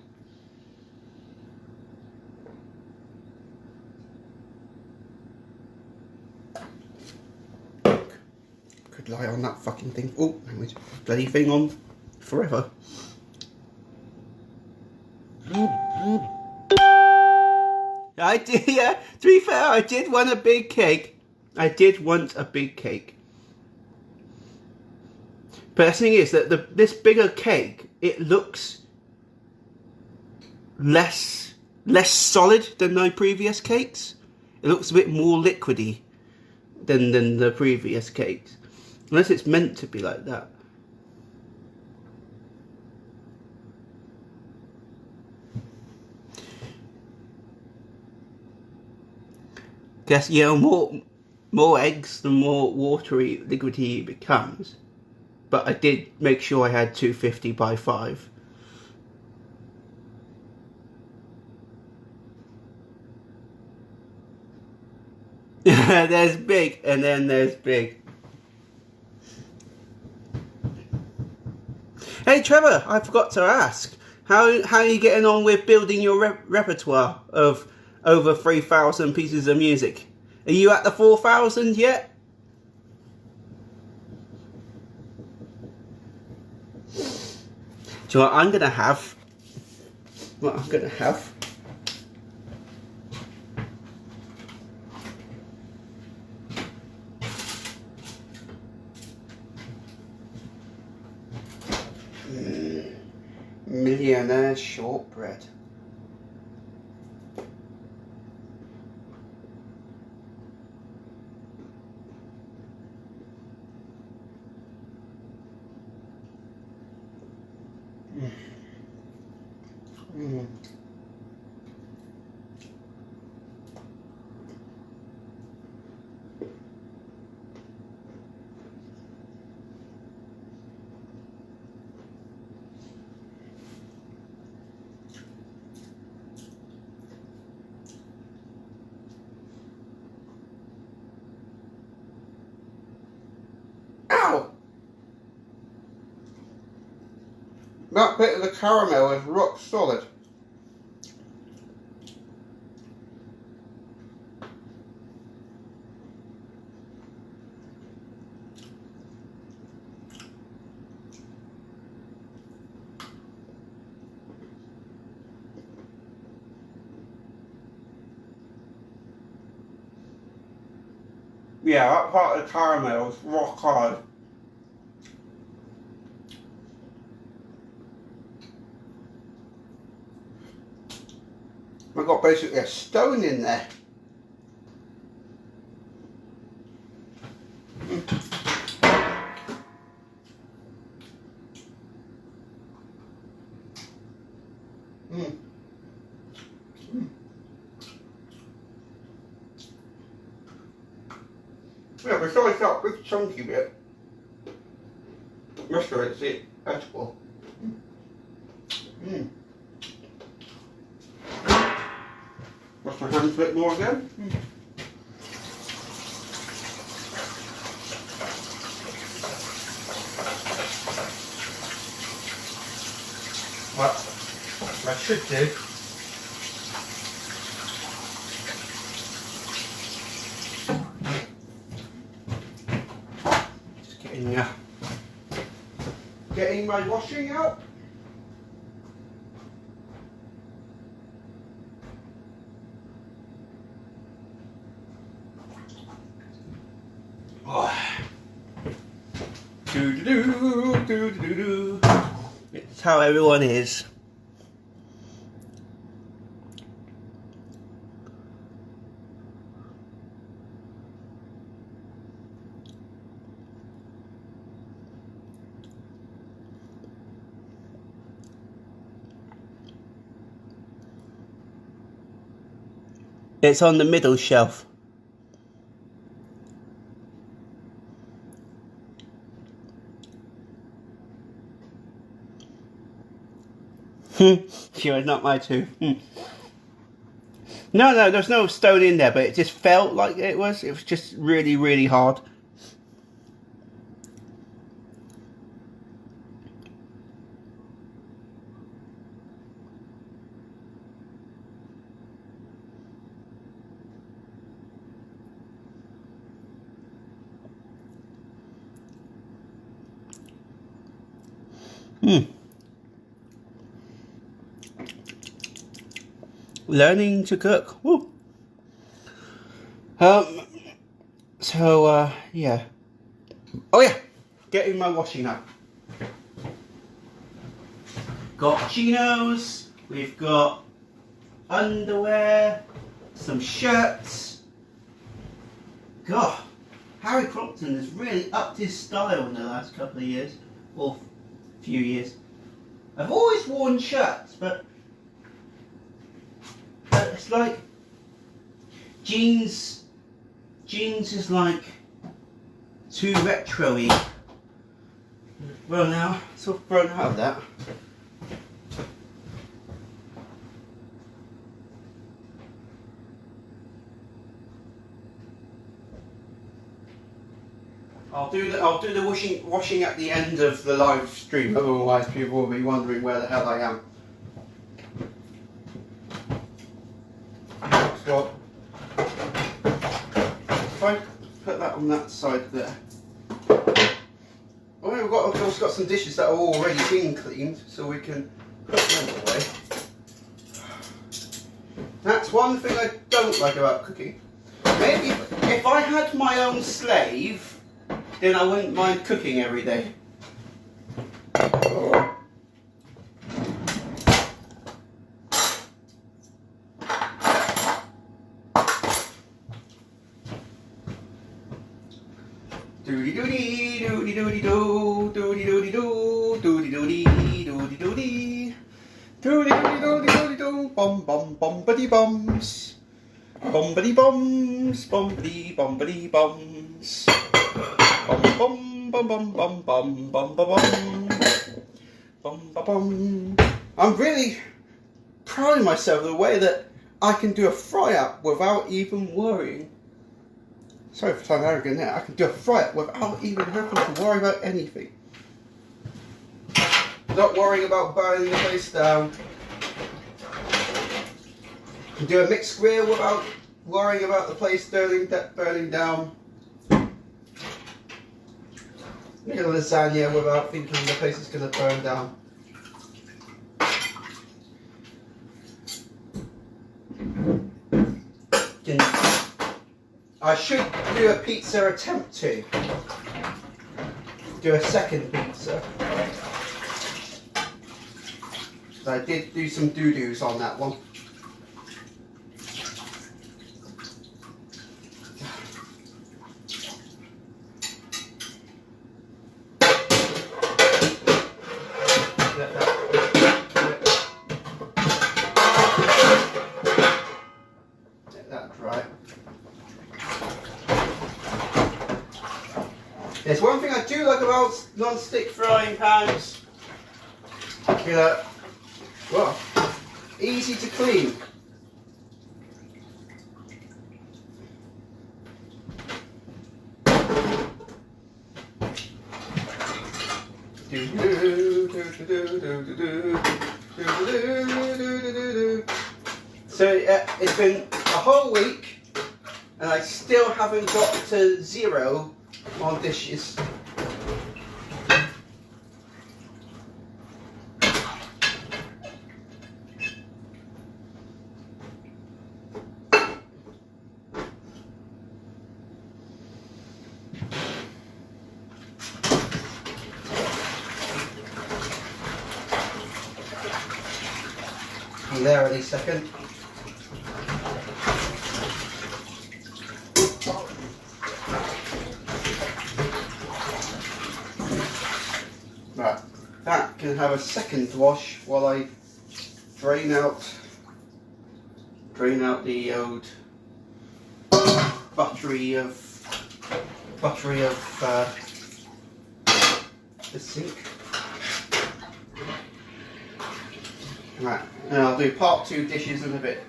Could lie on that fucking thing. Oh, bloody thing on forever. I did, yeah. To be fair, I did want a big cake. But the thing is that this bigger cake, it looks less solid than my previous cakes. It looks a bit more liquidy than the previous cakes, unless it's meant to be like that. Guess, you know, more eggs, the more watery, liquidy it becomes. But I did make sure I had 250 by 5. There's big, and then there's big. Hey Trevor, I forgot to ask, how are you getting on with building your repertoire of over 3,000 pieces of music? Are you at the 4,000 yet? Do you know what I'm gonna have? Millionaire shortbread. Ow! That bit of the caramel is rock solid. Yeah, that part of the caramel is rock hard. I've got basically a stone in there. Yeah, besides that big chunky bit, rest of it's it, edible. Wash my hands a bit more again. What I should do getting my washing out. Oh. Do. It's how everyone is. It's on the middle shelf. Sure, not my tooth. No, there's no stone in there, but it just felt like it was. It was just really, really hard. Learning to cook. Woo. Yeah. Oh yeah, getting my washing up. Got chinos, we've got underwear, some shirts. God, Harry Crompton has really upped his style in the last couple of years, or few years. I've always worn shirts, but it's like jeans jeans is like too retro-y. Well now, sort of grown out of that. I'll do the washing at the end of the live stream, otherwise people will be wondering where the hell I am. So, if I put that on that side there. Oh, we've also got some dishes that are already been cleaned, so we can put them away. That's one thing I don't like about cooking. Maybe if I had my own slave, then I wouldn't mind cooking every day. Doody doody doody doody do doody doody do doody doody doody doody doody doody doody doody do bum bum bumpity bums bumpity bums bumpity bumpity bums bum bum bum bum bum bum bum bum bum bum bum. I'm really proud of myself the way that I can do a fry up without even worrying. Sorry for sounding arrogant there. I can do a fry up without even having to worry about anything. Not worrying about burning the place down. Can do a mixed grill without worrying about the place burning down. Make a lasagna without thinking the place is going to burn down. I should do a pizza attempt to. Do a second pizza. I did do some doo-doos on that one. There's one thing I do like about non-stick frying pans. Well, easy to clean. So it's been a whole week and I still haven't got to 0 on dishes. Be there any second. Right, that can have a second wash while I drain out the old buttery of the sink. Right, and I'll do part 2 dishes in a bit.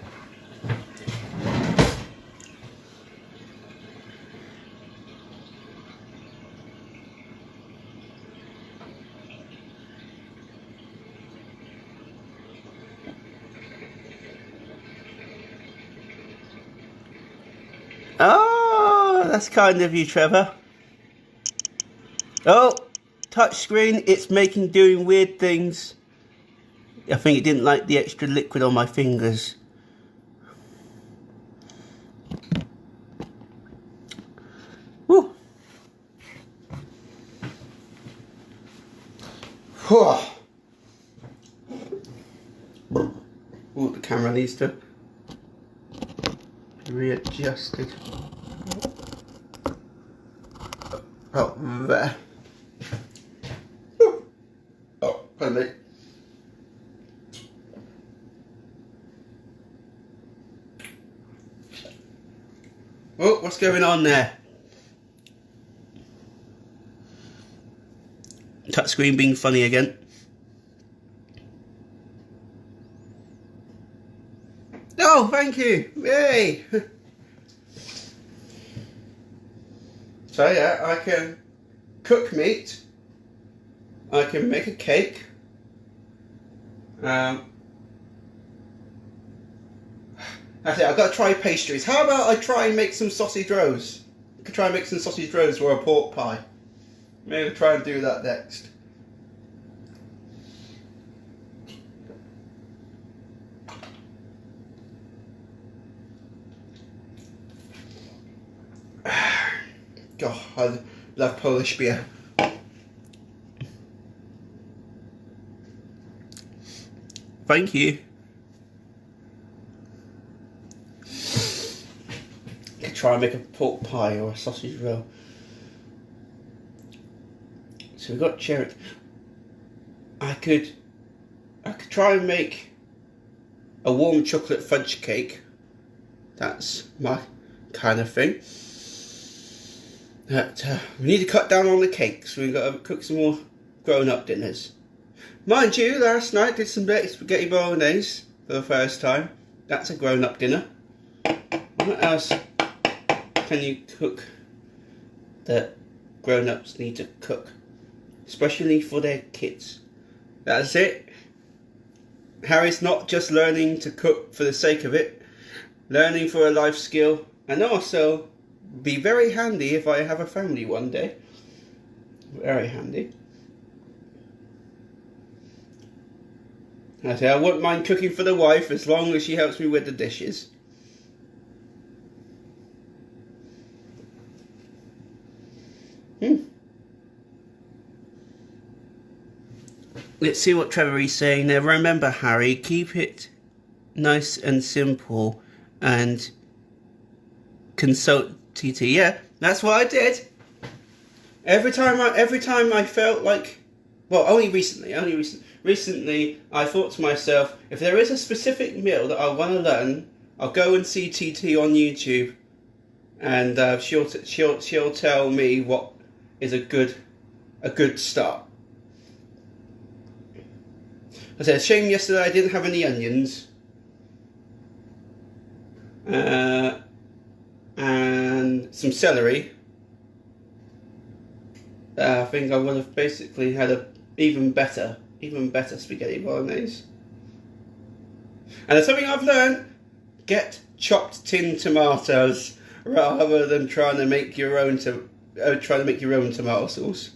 Oh, that's kind of you, Trevor. Oh, touchscreen, it's doing weird things. I think it didn't like the extra liquid on my fingers. Woo. Oh, the camera needs to be readjusted. Oh, there. Oh, pardon me. Oh, What's going on there? Touchscreen being funny again. Oh, thank you. Yay. So yeah, I can cook meat. I can make a cake. That's it. I've got to try pastries. How about I try and make some sausage rolls? I could try and make some sausage rolls or a pork pie. Maybe I'll try and do that next. God, I love Polish beer. Thank you. I could try and make a pork pie or a sausage roll. So we've got cherry. I could try and make a warm chocolate fudge cake. That's my kind of thing. But we need to cut down on the cakes. We've got to cook some more grown-up dinners. Mind you, last night did some spaghetti bolognese for the first time. That's a grown-up dinner. What else can you cook that grown-ups need to cook? Especially for their kids. That's it. Harry's not just learning to cook for the sake of it. Learning for a life skill. And also be very handy if I have a family one day. Very handy. I say I wouldn't mind cooking for the wife as long as she helps me with the dishes. Let's see what Trevor is saying there. Remember, Harry, keep it nice and simple and consult TT. Yeah, that's what I did. Every time I felt like, well, only recently, I thought to myself, if there is a specific meal that I want to learn, I'll go and see TT on YouTube, and she'll tell me what is a good start. I said, shame yesterday I didn't have any onions. And some celery. I think I would have basically had a even better spaghetti bolognese. And there's something I've learned: get chopped tin tomatoes rather than trying to make your own tomato sauce.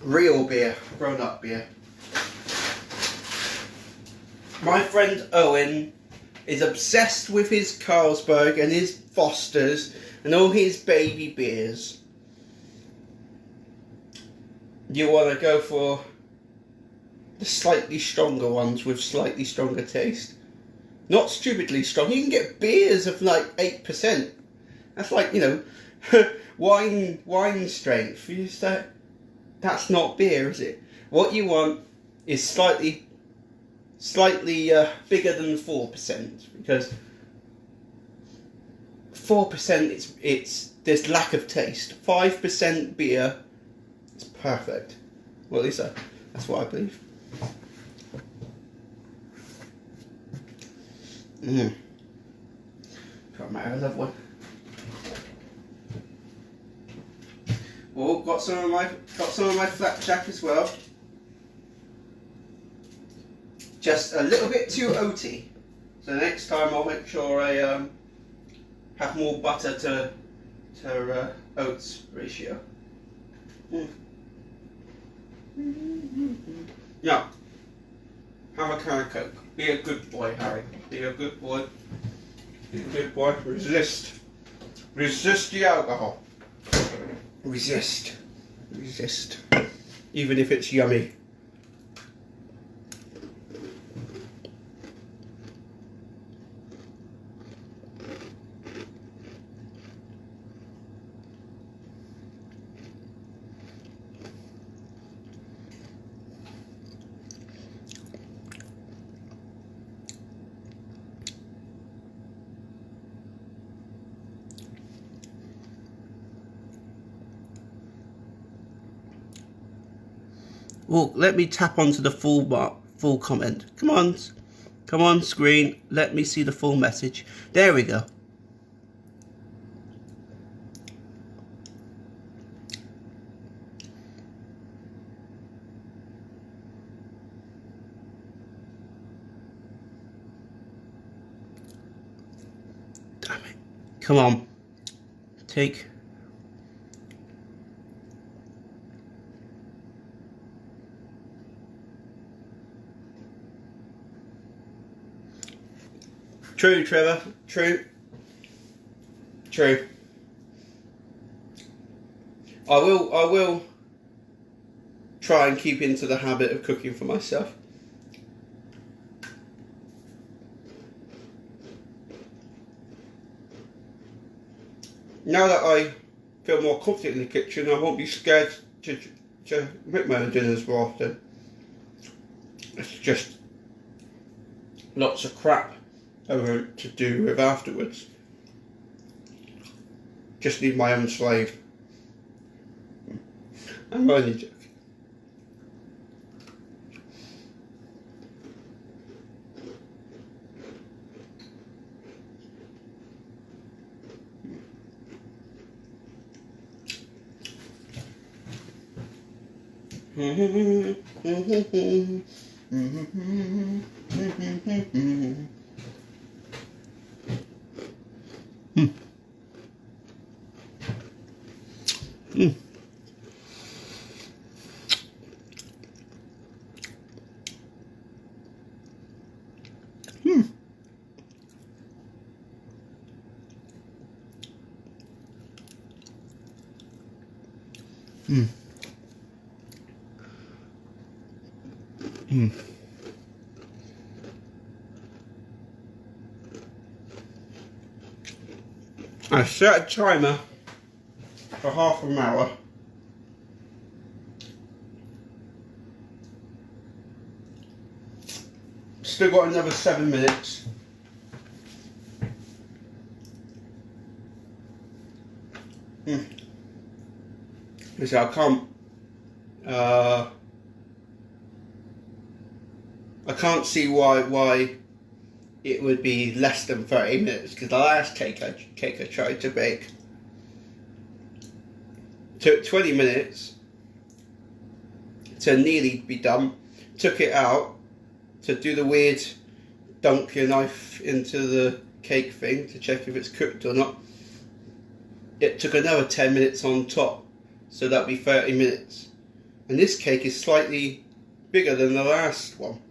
Real beer, grown-up beer. My friend Owen is obsessed with his Carlsberg and his Fosters and all his baby beers. You want to go for the slightly stronger ones with slightly stronger taste. Not stupidly strong. You can get beers of like 8%. That's like, wine strength. You say, that's not beer, is it? What you want is slightly bigger than 4%, because 4% there's lack of taste. 5% beer is perfect. Well, at least that's what I believe. Can't matter, I love one. Oh, got some of my flapjack as well. Just a little bit too oaty. So next time I'll make sure I have more butter to oats ratio. Yeah. Have a can of Coke. Be a good boy, Harry. Be a good boy. Be a good boy. Resist. Resist the alcohol. Resist. Resist. even if it's yummy. Well, let me tap onto the full comment. Come on, screen. Let me see the full message. There we go. Damn it. Come on. Take. True, Trevor. True. True. I will try and keep into the habit of cooking for myself. Now that I feel more confident in the kitchen, I won't be scared to make my own dinners more often. It's just lots of crap to do with afterwards. Just need my own slave. I'm only joking. I set a timer for half an hour. Still got another 7 minutes. So I can't see why it would be less than 30 minutes, because the last cake I tried to bake took 20 minutes to nearly be done. Took it out to do the weird dunk your knife into the cake thing to check if it's cooked or not. It took another 10 minutes on top, so that'd be 30 minutes. And this cake is slightly bigger than the last one,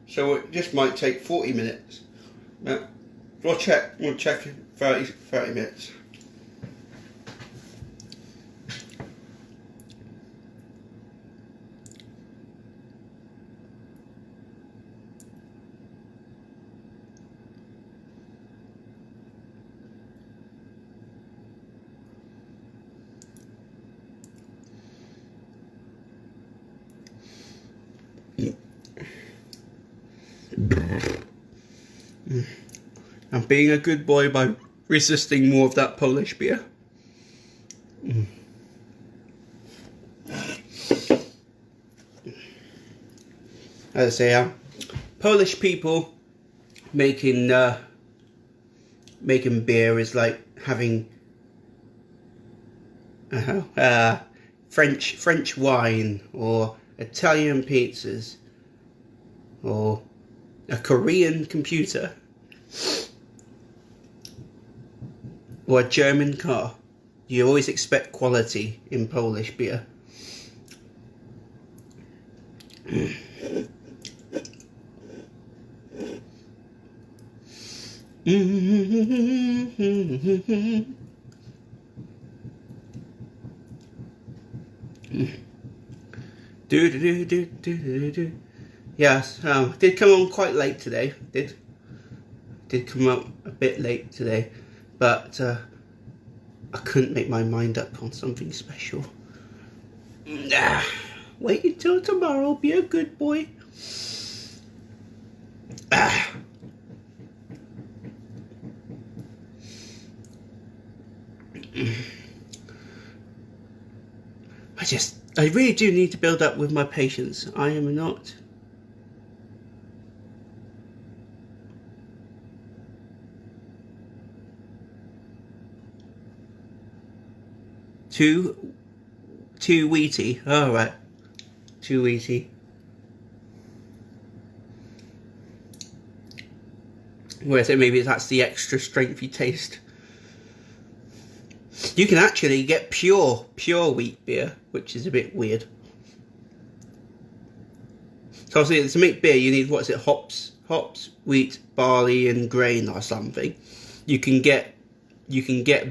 so it just might take 40 minutes. We'll check 30 minutes. I'm being a good boy by resisting more of that Polish beer. As I say, Polish people making beer is like having French wine, or Italian pizzas, or a Korean computer, or a German car. You always expect quality in Polish beer. Do do do do do do do. Yes, did come on quite late today. Did come out a bit late today, but I couldn't make my mind up on something special. Nah, wait until tomorrow. Be a good boy. Ah. I really do need to build up with my patience. I am not. Too wheaty. All right. Too wheaty. Whereas maybe that's the extra strengthy taste. You can actually get pure wheat beer, which is a bit weird. So obviously to make beer you need, what is it, hops, wheat, barley and grain or something. You can get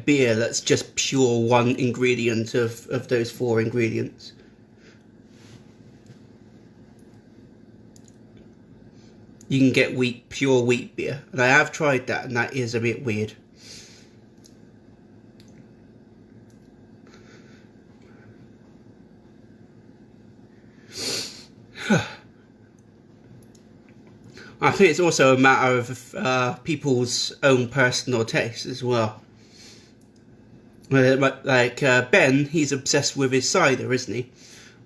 beer that's just pure one ingredient of those 4 ingredients. You can get pure wheat beer, and I have tried that, and that is a bit weird. I think it's also a matter of people's own personal taste as well. Like Ben, he's obsessed with his cider, isn't he?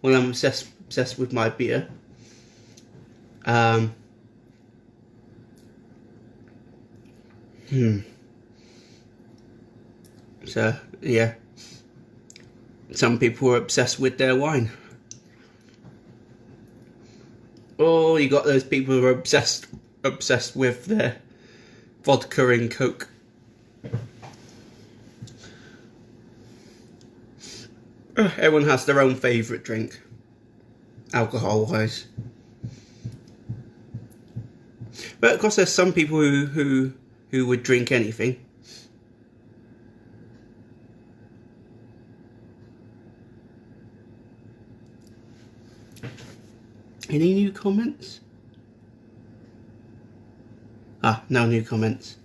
Well, I'm obsessed with my beer. So yeah, some people are obsessed with their wine. Oh, you got those people who are obsessed with their vodka and Coke. Everyone has their own favourite drink, alcohol-wise. But of course, there's some people who would drink anything. Any new comments? Ah, no new comments.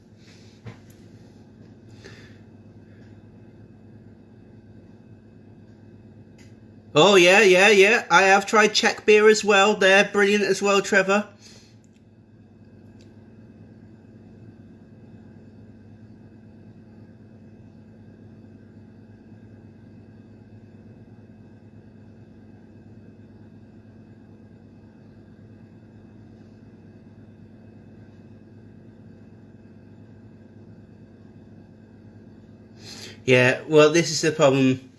Oh yeah. I have tried Czech beer as well. They're brilliant as well, Trevor. Yeah, well, this is the problem.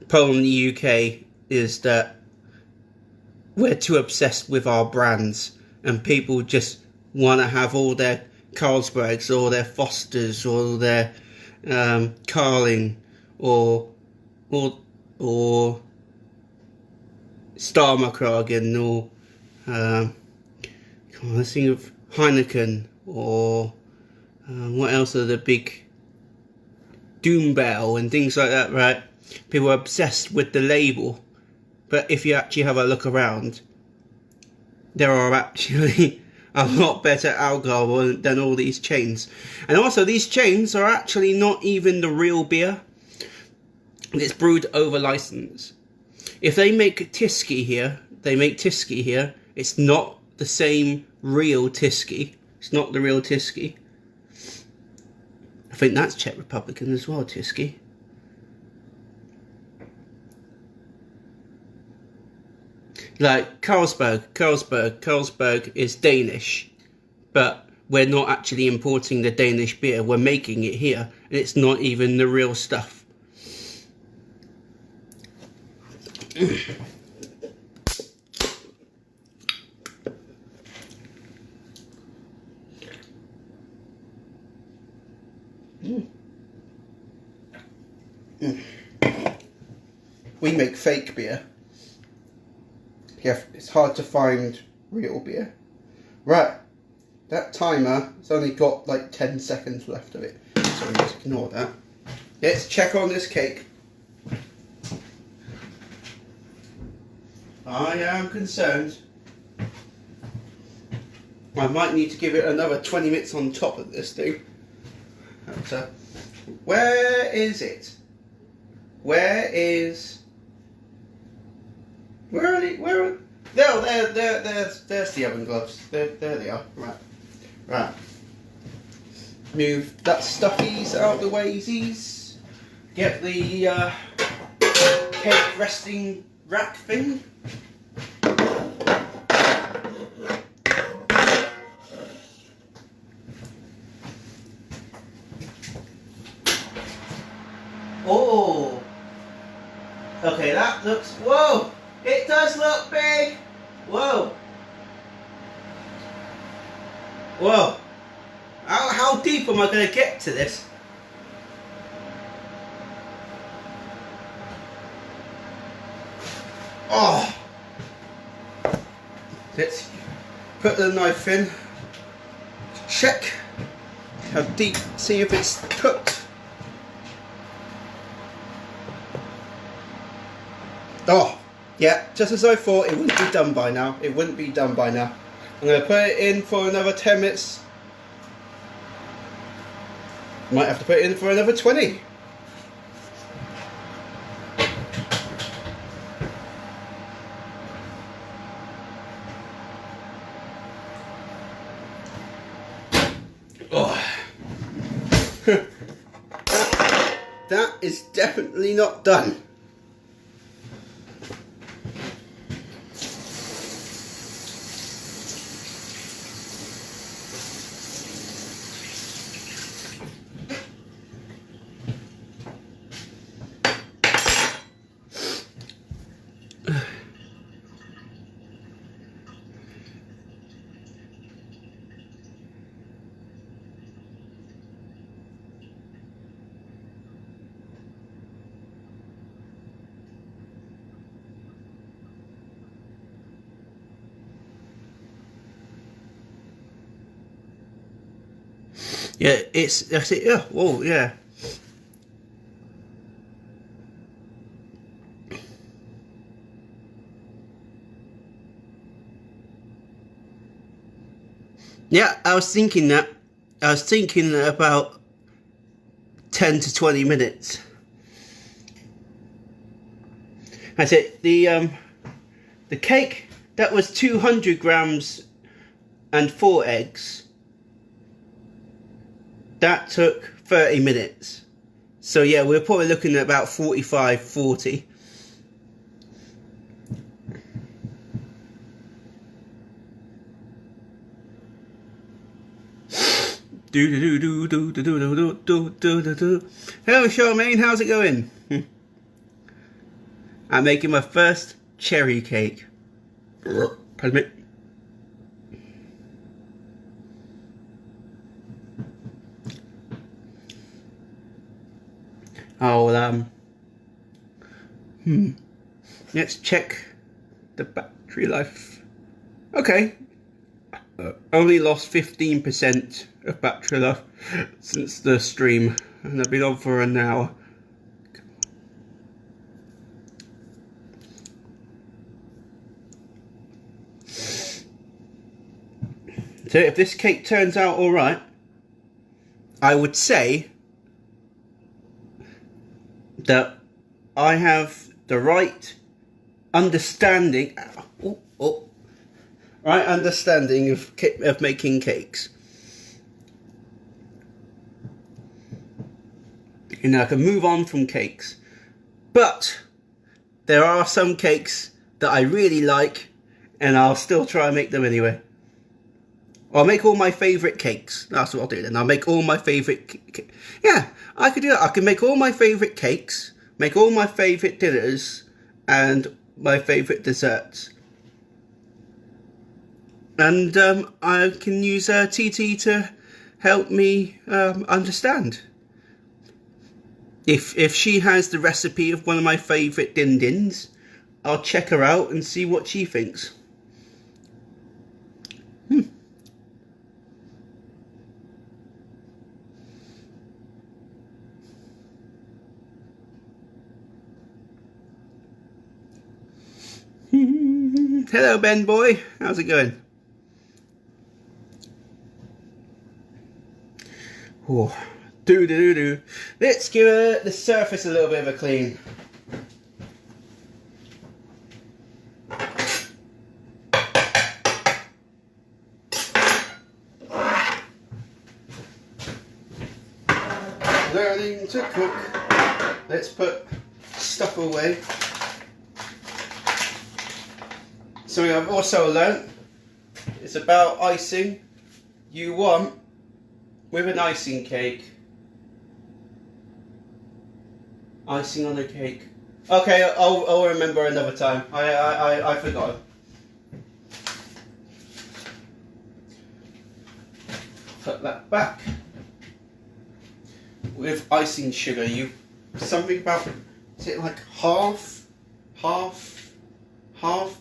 Problem in the UK is that we're too obsessed with our brands, and people just want to have all their Carlsbergs or their Fosters or their Carling or Starmakragen or let's think of Heineken or what else are the big Doombell and things like that, right? People are obsessed with the label, but if you actually have a look around, there are actually a lot better alcohol than all these chains. And also, these chains are actually not even the real beer. It's brewed over license. If they make Tyskie here, it's not the same real Tyskie. It's not the real Tyskie. I think that's Czech Republican as well, Tyskie. Like Carlsberg is Danish, but we're not actually importing the Danish beer, we're making it here, and it's not even the real stuff. We make fake beer. Yeah, it's hard to find real beer. Right, that timer has only got like 10 seconds left of it, so just ignore that. Let's check on this cake. I am concerned. I might need to give it another 20 minutes on top of this thing. But, where is it? Where are they? There's the oven gloves. There they are. Right. Move that stuffies out the waysies. Get the cake resting rack thing. Oh, okay, that looks, whoa, it does look big. Whoa. Whoa. How deep am I going to get to this? Oh. Let's put the knife in. Check how deep, see if it's cooked. Oh, yeah, just as I thought, it wouldn't be done by now. It wouldn't be done by now. I'm going to put it in for another 10 minutes. Might have to put it in for another 20. Oh. That is definitely not done. Yeah, that's it. Yeah, whoa, yeah. Yeah, I was thinking that. I was thinking about 10 to 20 minutes. That's it. The cake, that was 200 grams and 4 eggs. That took 30 minutes. So yeah, we're probably looking at about 45, 40. Hello Charmaine, how's it going? I'm making my first cherry cake. Pardon me. I'll let's check the battery life. Okay. Only lost 15% of battery life since the stream, and I've been on for an hour. So if this cake turns out alright, I would say that I have the right understanding, right understanding of making cakes. You know, I can move on from cakes. But there are some cakes that I really like, and I'll still try and make them anyway. I'll make all my favourite cakes. That's what I'll do then. I'll make all my favourite... Yeah, I could do that. I can make all my favourite cakes, make all my favourite dinners, and my favourite desserts. And I can use TT to help me understand. If she has the recipe of one of my favourite din-dins, I'll check her out and see what she thinks. Hello, Ben boy. How's it going? Oh, do. Let's give the surface a little bit of a clean. Learning to cook. Let's put stuff away. Something I've also learnt is about icing. You want, with an icing cake, icing on a cake. Okay, I'll remember another time. I forgot. Put that back. With icing sugar, you something about, is it like half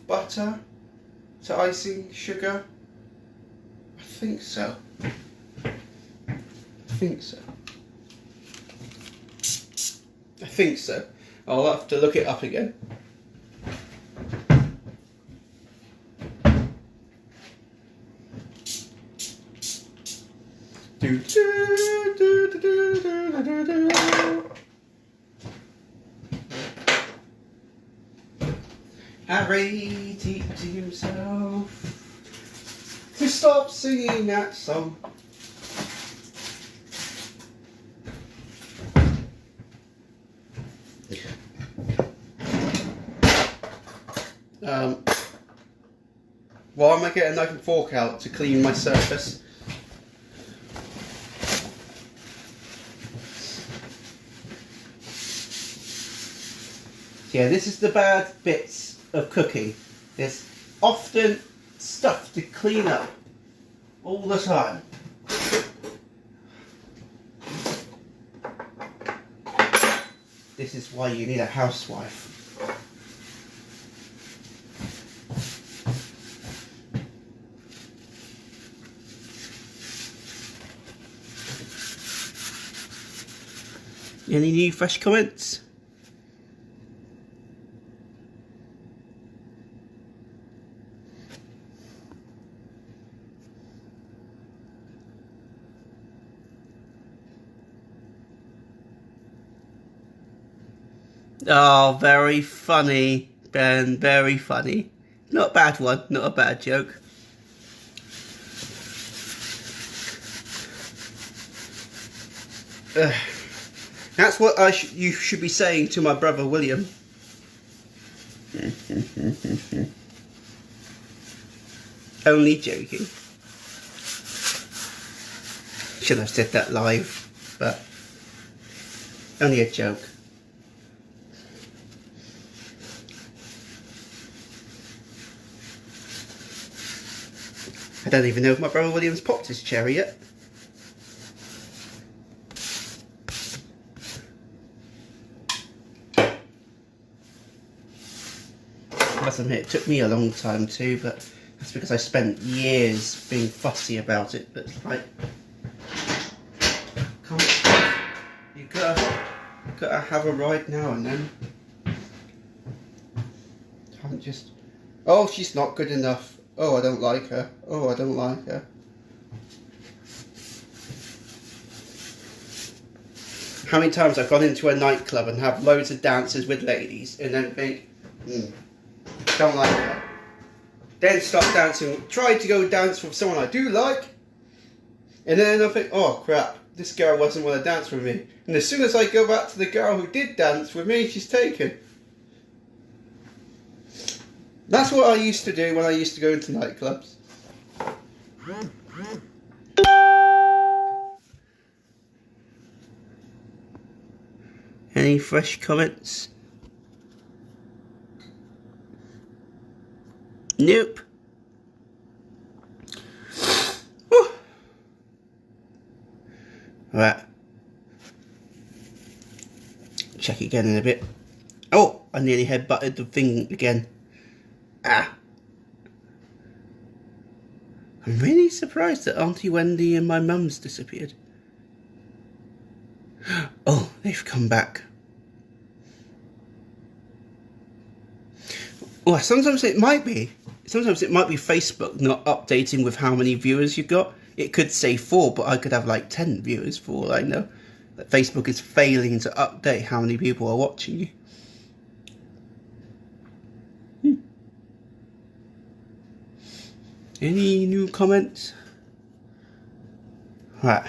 butter to icing sugar? I think so. I think so. I'll have to look it up again. Harry teaches himself to stop singing that song. Why am I getting a knife and fork out to clean my surface? Yeah, this is the bad bits of cooking. There's often stuff to clean up all the time. This is why you need a housewife. Any new fresh comments? Oh, very funny, Ben, very funny. Not a bad one, not a bad joke. That's what you should be saying to my brother William. Only joking. Should have said that live, but only a joke. I don't even know if my brother William's popped his cherry yet. I must admit, it took me a long time too, but that's because I spent years being fussy about it. But it's like, come on, you gotta have a ride now and then. Can't just, oh, she's not good enough. Oh, I don't like her. Oh, I don't like her. How many times I've gone into a nightclub and have loads of dances with ladies and then think, don't like her. Then start dancing, try to go dance with someone I do like, and then I think, oh crap, this girl wasn't want to dance with me. And as soon as I go back to the girl who did dance with me, she's taken. That's what I used to do when I used to go into nightclubs. Any fresh comments? Nope. Whew. Right. Check again in a bit. Oh, I nearly headbutted the thing again. Ah. I'm really surprised that Auntie Wendy and my mum's disappeared. Oh, they've come back. Well, sometimes it might be sometimes it might be Facebook not updating with how many viewers you've got. It could say 4, but I could have like 10 viewers for all I know. That Facebook is failing to update how many people are watching you. Any new comments? Right.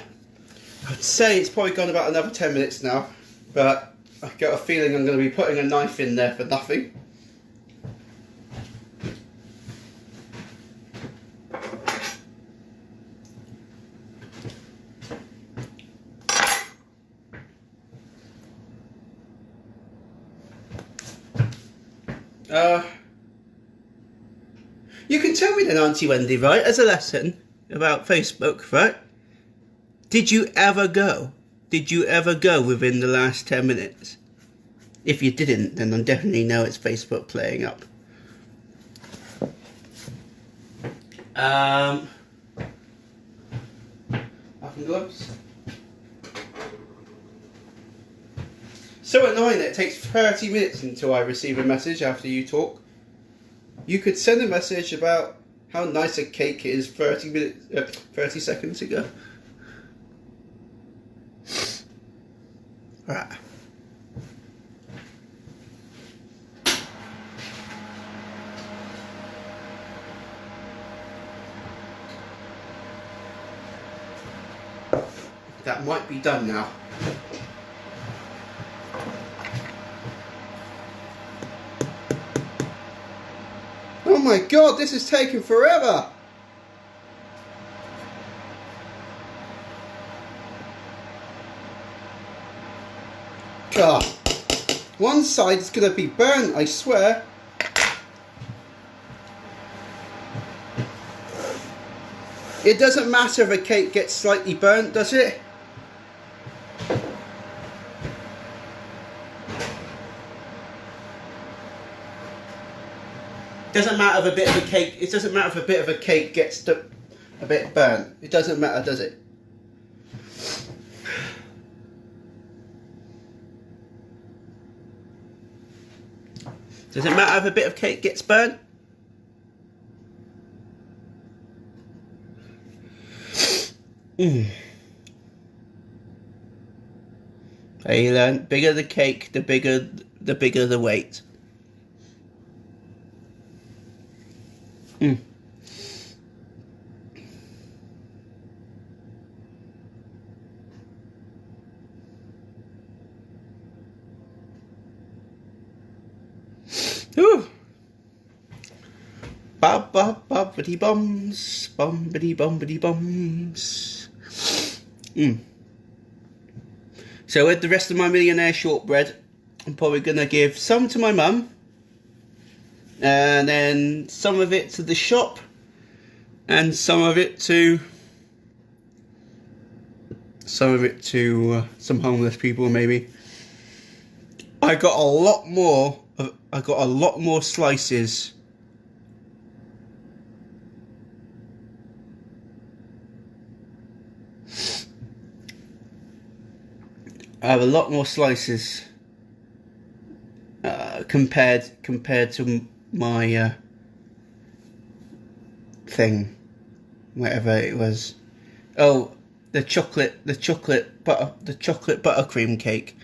I'd say it's probably gone about another 10 minutes now, but I've got a feeling I'm going to be putting a knife in there for nothing. You can tell me then, Auntie Wendy, right, as a lesson about Facebook, right? Did you ever go? Did you ever go within the last 10 minutes? If you didn't, then I definitely know it's Facebook playing up. Up and gloves. So annoying that it takes 30 minutes until I receive a message after you talk. You could send a message about how nice a cake is 30 seconds ago. Right. That might be done now. Oh my god, this is taking forever! God. One side is going to be burnt, I swear. It doesn't matter if a cake gets slightly burnt, does it? Doesn't matter if a bit of a cake. It doesn't matter if a bit of a cake gets a bit burnt. It doesn't matter, does it? Does it matter if a bit of cake gets burnt? You learn, bigger the cake, the bigger the weight. Ooh. Bobbity bums, bumbity bumbity bums. So with the rest of my millionaire shortbread, I'm probably gonna give some to my mum, and then some of it to the shop, and some of it to some homeless people maybe. I got a lot more slices. I have a lot more slices compared to my thing, whatever it was. Oh, the chocolate buttercream cake.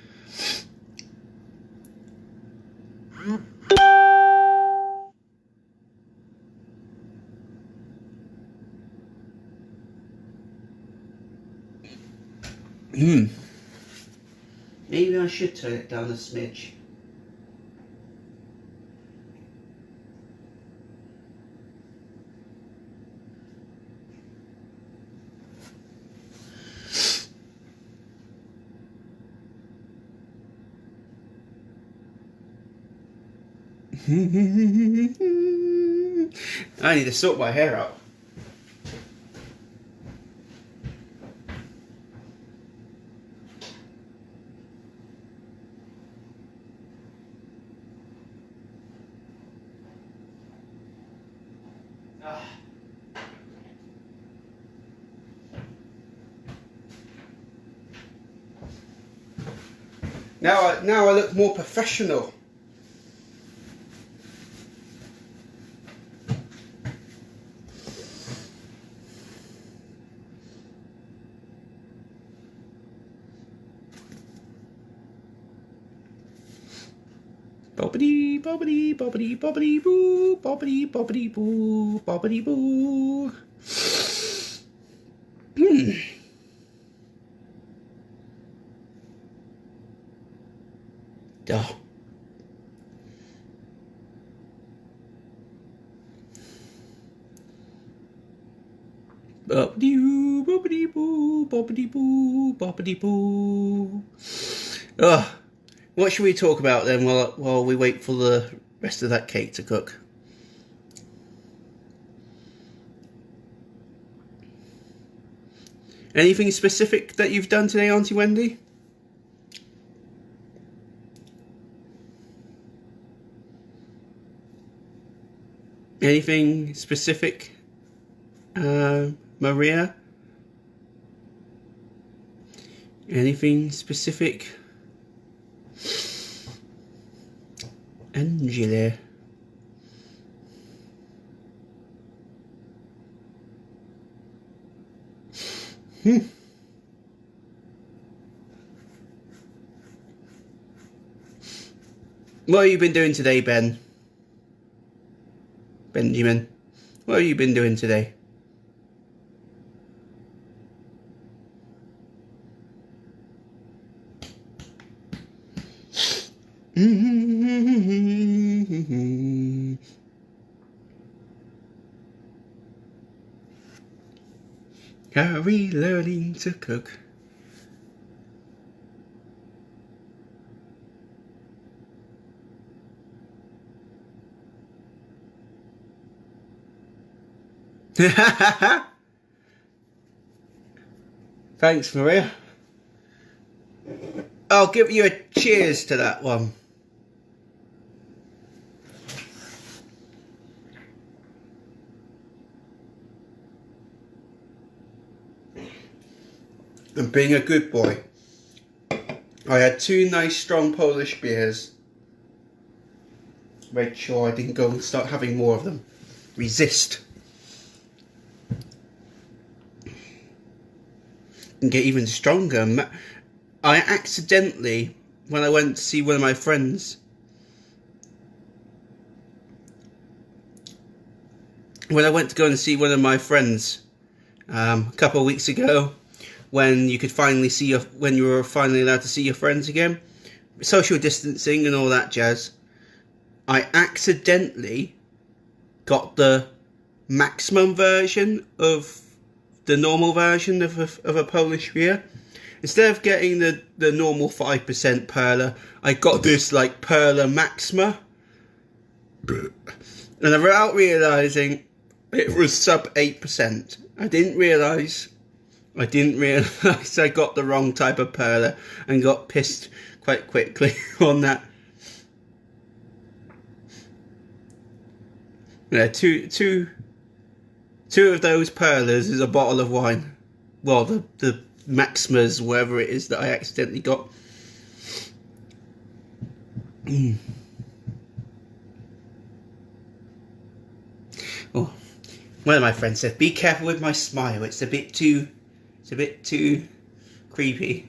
Maybe I should turn it down a smidge. I need to sort my hair out. Now I look more professional. Bobbity, bobbity, bobbity, bobbity, boo, bobbity, bobbity, boo, bobbity, boo. Oh. Bobbity, bobbity, boo, bobbity, boo, bobbity, boo. Oh. What should we talk about then while we wait for the rest of that cake to cook? Anything specific that you've done today, Auntie Wendy? Anything specific, Maria? Anything specific? Angela. What have you been doing today, Benjamin? What have you been doing today? Are we learning to cook? Thanks, Maria. I'll give you a cheers to that one. And being a good boy, I had 2 nice strong Polish beers. Made sure I didn't go and start having more of them. Resist. And get even stronger. I accidentally, when I went to see one of my friends, a couple of weeks ago, when you could finally see when you were finally allowed to see your friends again, social distancing and all that jazz, I accidentally got the maximum version of the normal version of a Polish beer. Instead of getting the normal 5% Perla, I got this like Perla Maxima. And without realising, it was sub 8%. I didn't realise I got the wrong type of Perla and got pissed quite quickly on that. Yeah, two of those Perlas is a bottle of wine. Well, the Maximas, whatever it is that I accidentally got. Oh, one of my friends said, "Be careful with my smile. It's a bit too creepy.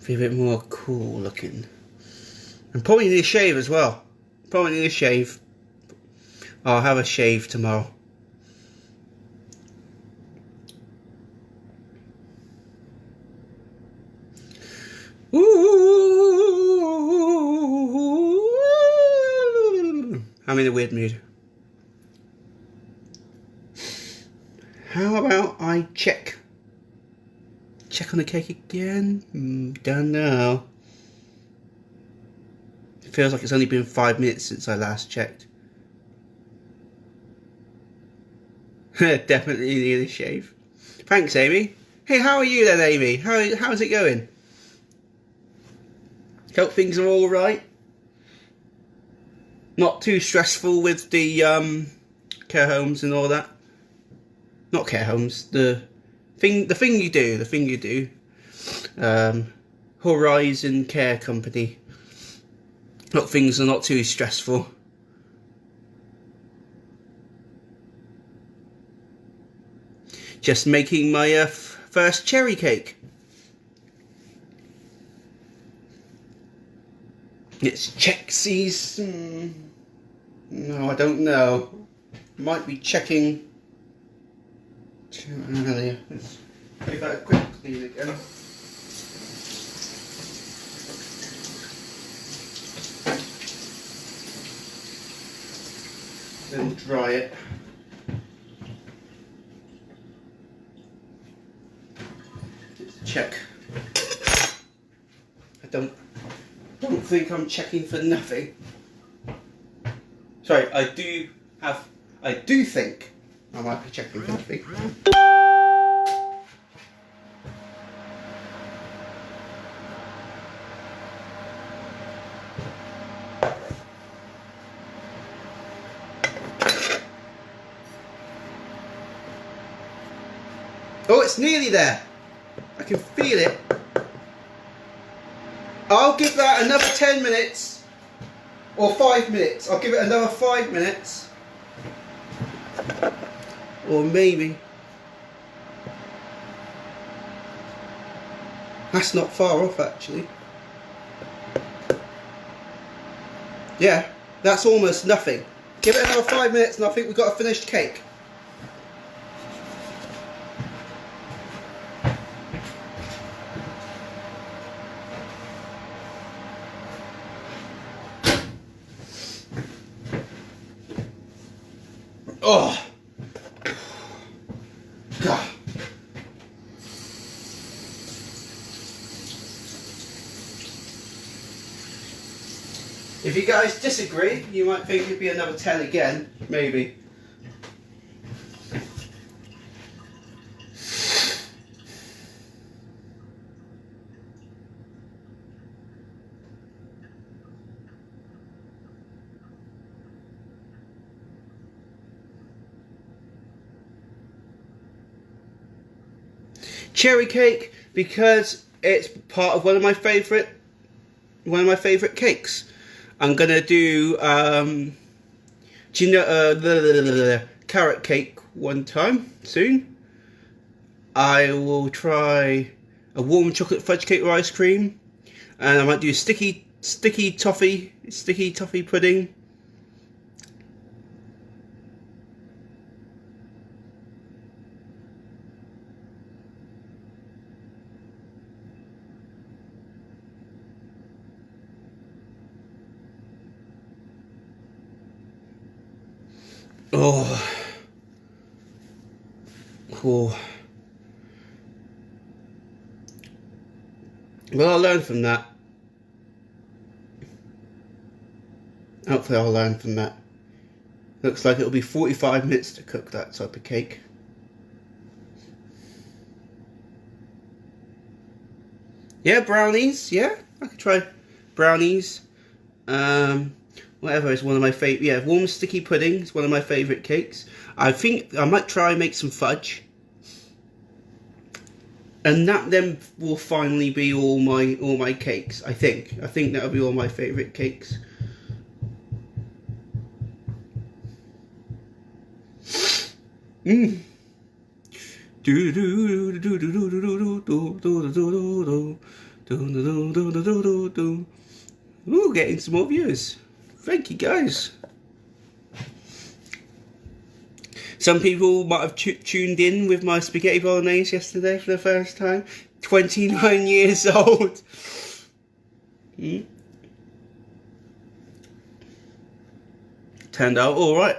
Be a bit more cool looking." And probably need a shave as well. Probably need a shave. I'll have a shave tomorrow. I'm in a weird mood. How about I check on the cake again? Don't know. It feels like it's only been 5 minutes since I last checked. Definitely need a shave. Thanks, Amy. Hey, how are you then, Amy? How's it going? Hope things are all right. Not too stressful with the care homes and all that. Not care homes. The thing you do. Horizon Care Company. Hope things are not too stressful. Just making my first cherry cake. It's Chexies. No, I don't know. Might be checking too earlier. Let's give that a quick clean again. Then dry it. Let's check. I don't think I'm checking for nothing. Sorry, I do think I might be checking for nothing. Oh, it's nearly there. I can feel it. I'll give that another 10 minutes or 5 minutes. I'll give it another 5 minutes or maybe. That's not far off actually. Yeah, that's almost nothing. Give it another 5 minutes and I think we've got a finished cake. Oh, God. If you guys disagree, you might think it'd be another 10 again, maybe. Cherrycake because it's part of one of my favourite cakes. I'm gonna do carrot cake one time soon. I will try a warm chocolate fudge cake with ice cream, and I might do sticky toffee pudding. Oh, cool. Well, I'll learn from that. Hopefully I'll learn from that. Looks like it'll be 45 minutes to cook that type of cake. Yeah, brownies. Yeah, I could try brownies. Whatever is one of my favourite. Yeah, warm sticky pudding is one of my favourite cakes. I think I might try and make some fudge. And that then will finally be all my cakes. I think that'll be all my favourite cakes. Mmm. Ooh, getting some more views. Thank you guys. Some people might have tuned in with my spaghetti bolognese yesterday for the first time. 29 years old. Turned out alright.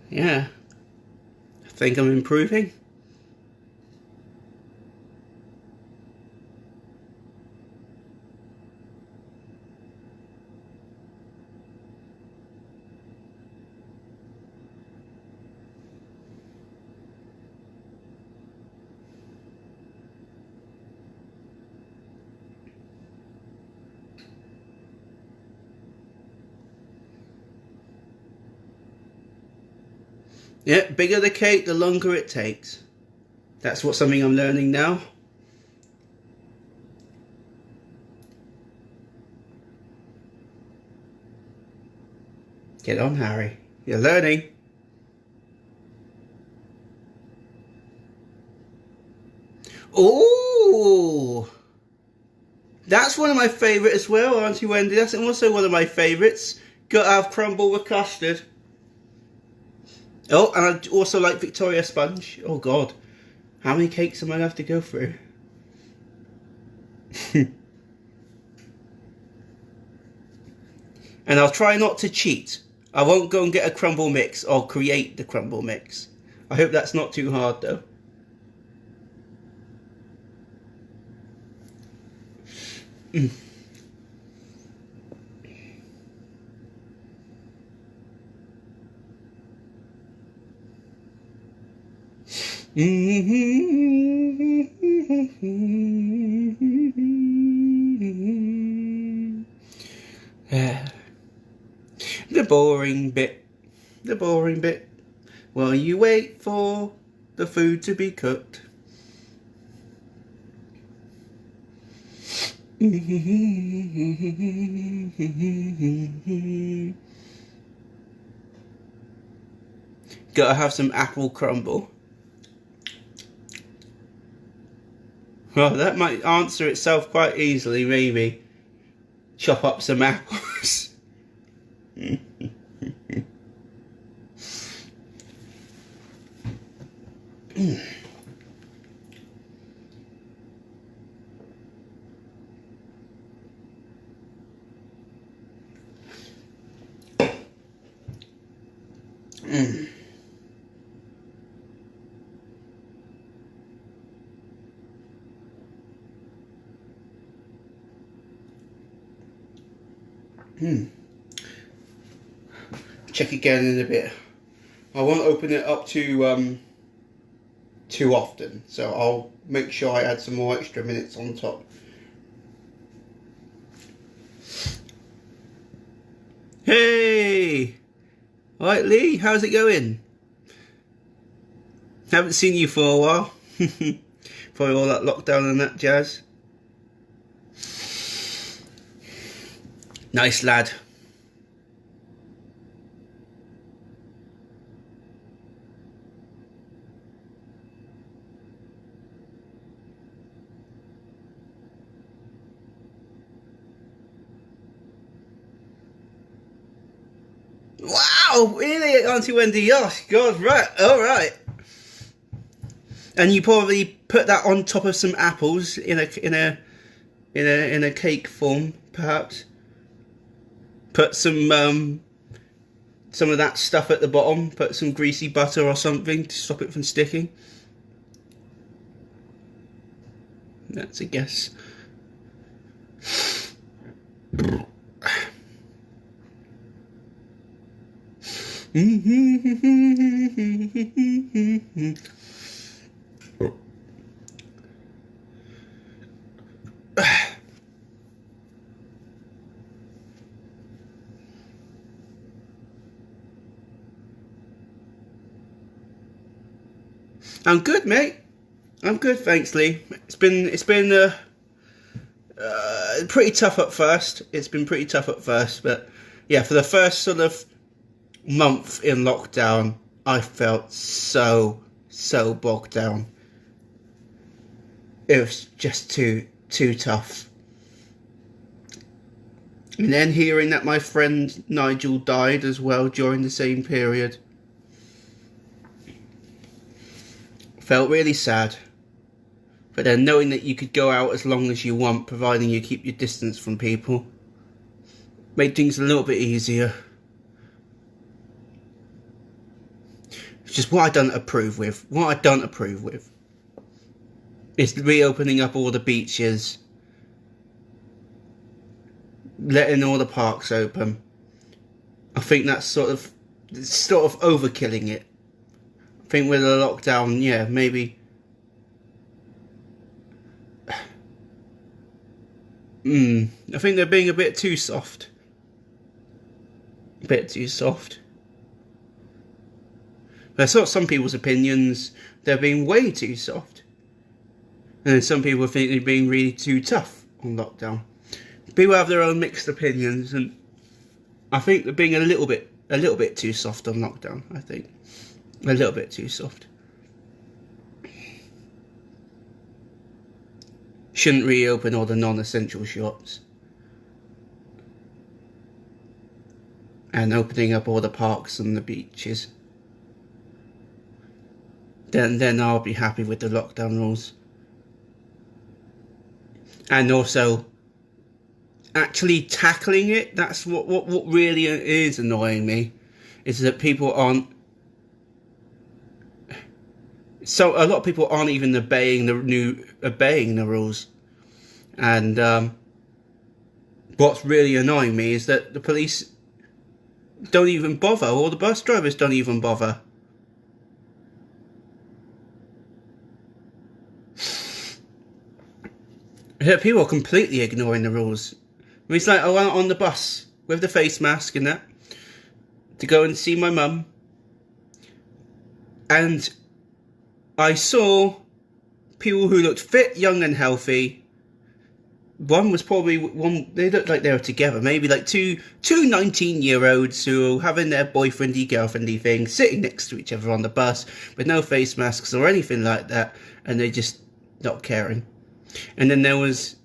Yeah, I think I'm improving. Yeah, bigger the cake, the longer it takes. That's something I'm learning now. Get on, Harry. You're learning. Oh, that's one of my favourite as well, Auntie Wendy. That's also one of my favourites. Gotta have crumble with custard. Oh, and I also like Victoria sponge. Oh God, how many cakes am I gonna have to go through? And I'll try not to cheat. I won't go and get a crumble mix or create the crumble mix. I hope that's not too hard though. The boring bit. The boring bit. While you wait for the food to be cooked. Gotta have some apple crumble. Well, that might answer itself quite easily, maybe. Chop up some apples. Check again in a bit. I won't open it up too often, so I'll make sure I add some more extra minutes on top. Hey! Alright, Lee, how's it going? Haven't seen you for a while. Probably all that lockdown and that jazz. Nice lad. Wow, really, Auntie Wendy? Oh God, right, all right. And you probably put that on top of some apples in a cake form, perhaps. Put some of that stuff at the bottom. Put some greasy butter or something to stop it from sticking. That's a guess. I'm good, mate. I'm good, thanks, Lee. It's been pretty tough at first. It's been pretty tough at first, but yeah, for the first sort of month in lockdown, I felt so bogged down. It was just too tough. And then hearing that my friend Nigel died as well during the same period, felt really sad. But then knowing that you could go out as long as you want, providing you keep your distance from people, made things a little bit easier. It's just what I don't approve with. What I don't approve with is reopening up all the beaches, letting all the parks open. I think that's sort of overkilling it. I think with the lockdown, yeah, maybe. I think they're being a bit too soft. A bit too soft. But I saw some people's opinions, they're being way too soft. And then some people think they're being really too tough on lockdown. People have their own mixed opinions, and I think they're being a little bit too soft on lockdown, I think. A little bit too soft. shouldn't reopen all the non-essential shops. And opening up all the parks and the beaches. Then I'll be happy with the lockdown rules. And also, actually tackling it, that's what really is annoying me, is that people aren't, so a lot of people aren't even obeying the rules. And what's really annoying me is that the police don't even bother, or the bus drivers don't even bother. People are completely ignoring the rules. It's like, I went on the bus with the face mask and that to go and see my mum, and I saw people who looked fit, young and healthy. One was probably they looked like they were together, maybe like two 19-year-olds who were having their boyfriendy girlfriendy thing, sitting next to each other on the bus with no face masks or anything like that, and they just not caring. And then there was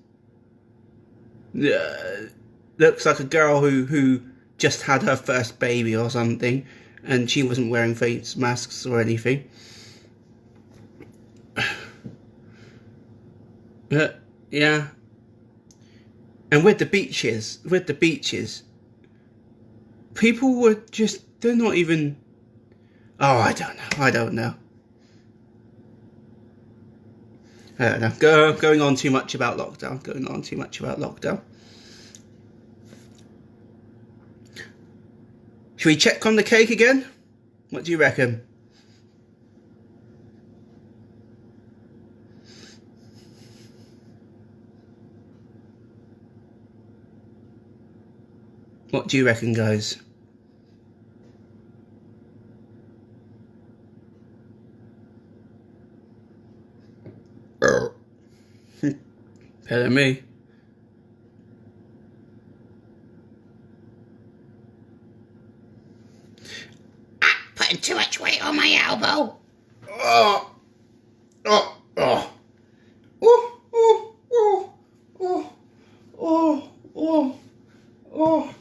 looks like a girl who just had her first baby or something, and she wasn't wearing face masks or anything. But yeah. And with the beaches, people were just, they're not even, oh, I don't know. Going on too much about lockdown. Should we check on the cake again? What do you reckon? What do you reckon, guys? Better than me. Putting too much weight on my elbow. Oh. Oh. Oh. Oh. Oh. Oh. Oh. Oh. Oh.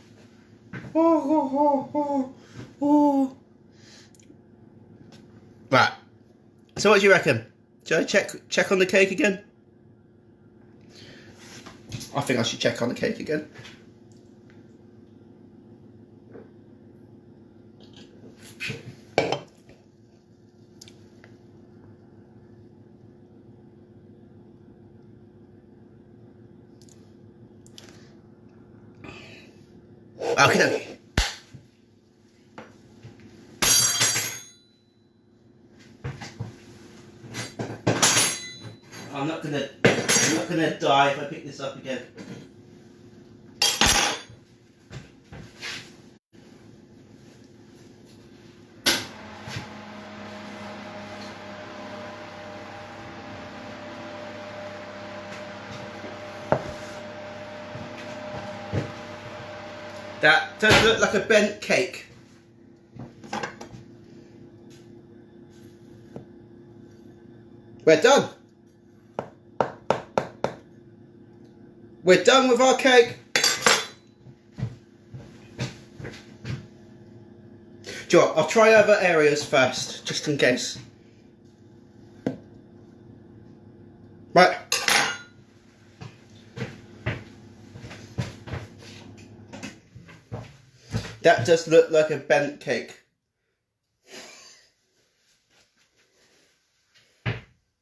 Oh. Oh. Right. So what do you reckon? Should I check on the cake again? I think I should check on the cake again. Okay. I'm not gonna die if I pick this up again. That does look like a bent cake. We're done. We're done with our cake. Do you know what? I'll try other areas first, just in case. Right. That does look like a bent cake.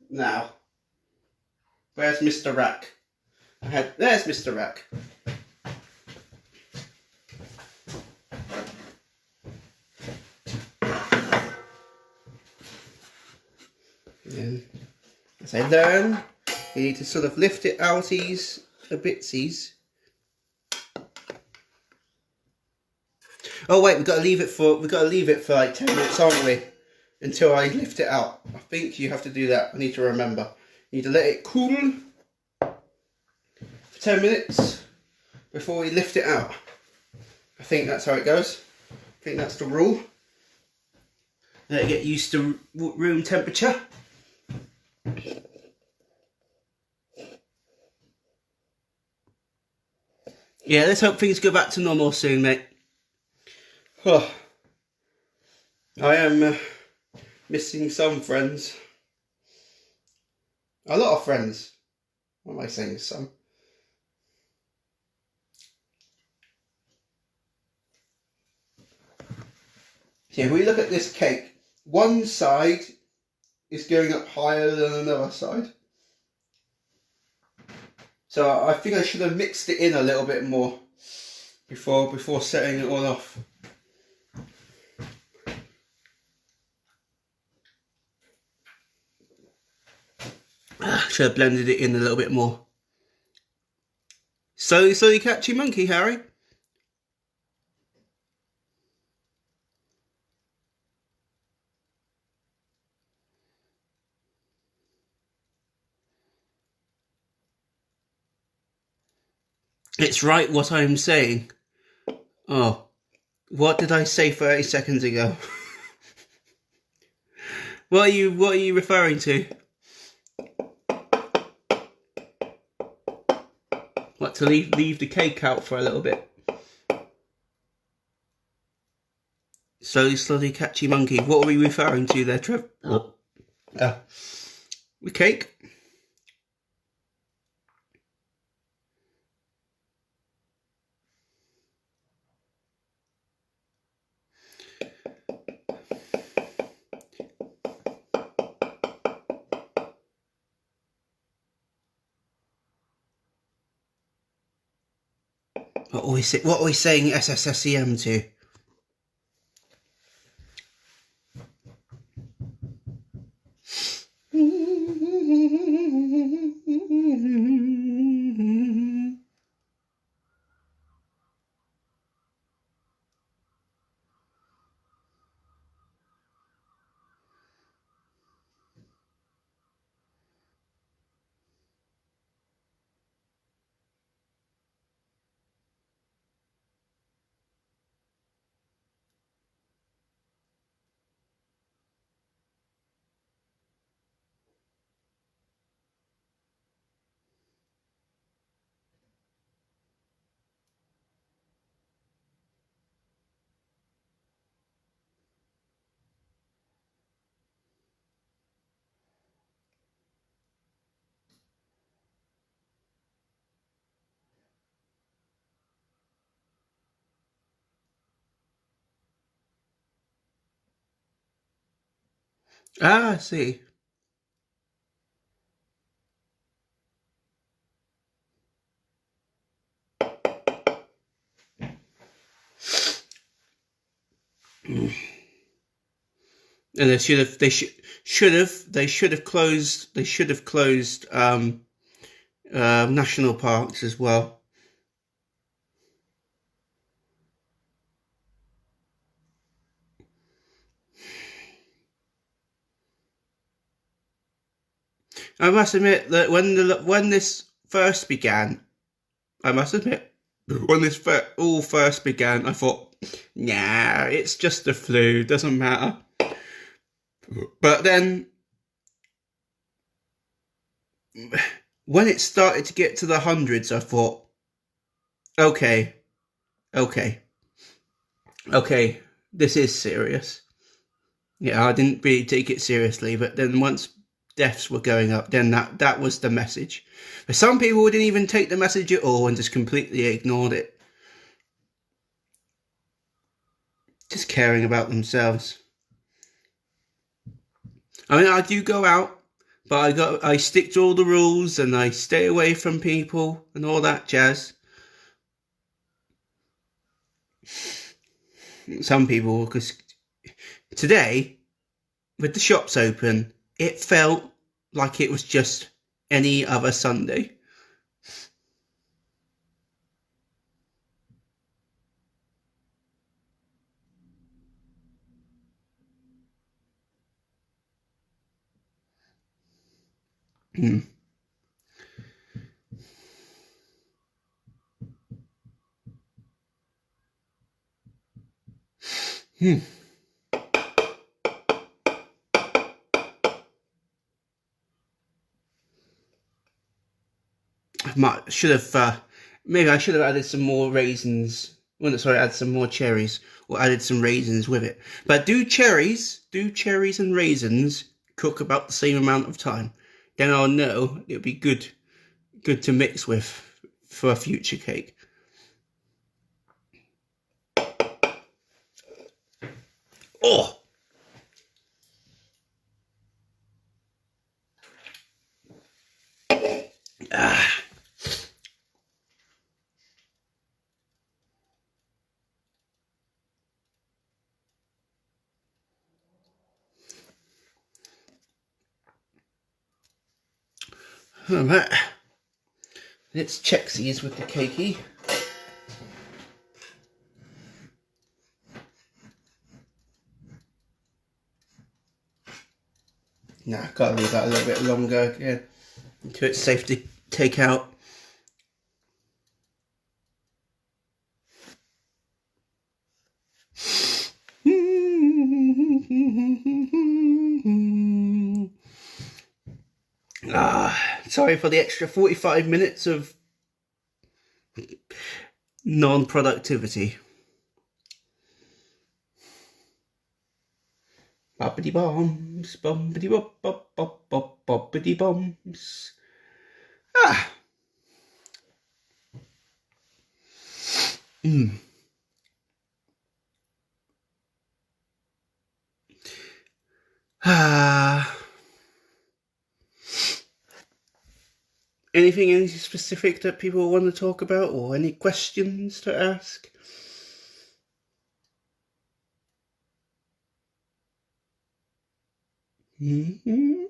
Now, where's Mr. Rack? There's Mr. Rack. And as I learn, you need to sort of lift it outies a bitsies. Oh wait, we've got to leave it for like 10 minutes, aren't we? Until I lift it out. I think you have to do that. I need to remember. You need to let it cool for 10 minutes before we lift it out. I think that's how it goes. I think that's the rule. Let it get used to room temperature. Yeah, let's hope things go back to normal soon, mate. Oh, I am missing some friends. A lot of friends. What am I saying? Some. Yeah, if we look at this cake, one side is going up higher than another side. So I think I should have mixed it in a little bit more before setting it all off. Should have blended it in a little bit more. Slowly catchy monkey, Harry. It's right what I'm saying. Oh, what did I say 30 seconds ago? What are you referring to? What, to leave the cake out for a little bit? Slowly catchy monkey. What are we referring to there, Trev? The cake. What are we saying SSSEM to? Ah, I see. And they should have closed national parks as well. I must admit that when this first began, all first began, I thought, nah, it's just the flu, doesn't matter. But then, when it started to get to the hundreds, I thought, okay, this is serious. Yeah, I didn't really take it seriously, but then once deaths were going up, then that was the message. But some people didn't even take the message at all and just completely ignored it. Just caring about themselves. I mean, I do go out, but I stick to all the rules and I stay away from people and all that jazz. Some people, because today, with the shops open, it felt like it was just any other Sunday. Hmm. Hmm. Should have Maybe I should have added some more raisins. Well, no, sorry, add some more cherries, or added some raisins with it. But do cherries and raisins cook about the same amount of time? Then I'll know it'll be good to mix with for a future cake. Oh! Ah! Alright. Let's check these with the cakey. Nah, gotta leave that a little bit longer again until it's safe to take out. Sorry for the extra 45 minutes of non-productivity. Boppity bombs, bumpity bop bop bop bop boppity bombs. Ah. Ah. Anything specific that people want to talk about, or any questions to ask? Mm-hmm.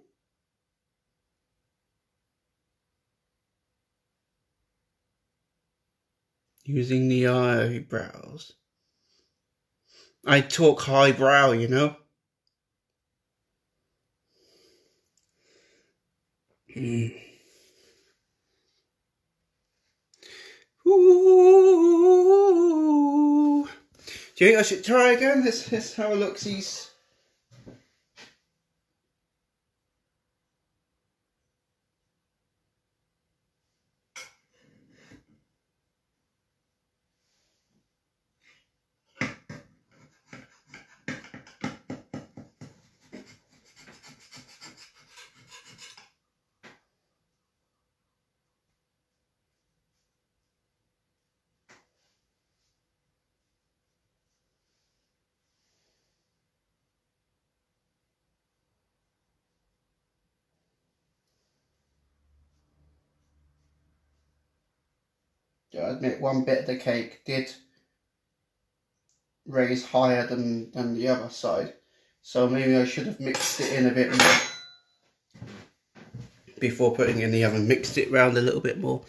Using the eyebrows. I talk highbrow, you know. Ooh. Do you think I should try again? Let's have a look-sees. I admit one bit of the cake did raise higher than the other side, so maybe I should have mixed it in a bit more before putting it in the oven. Mixed it round a little bit more.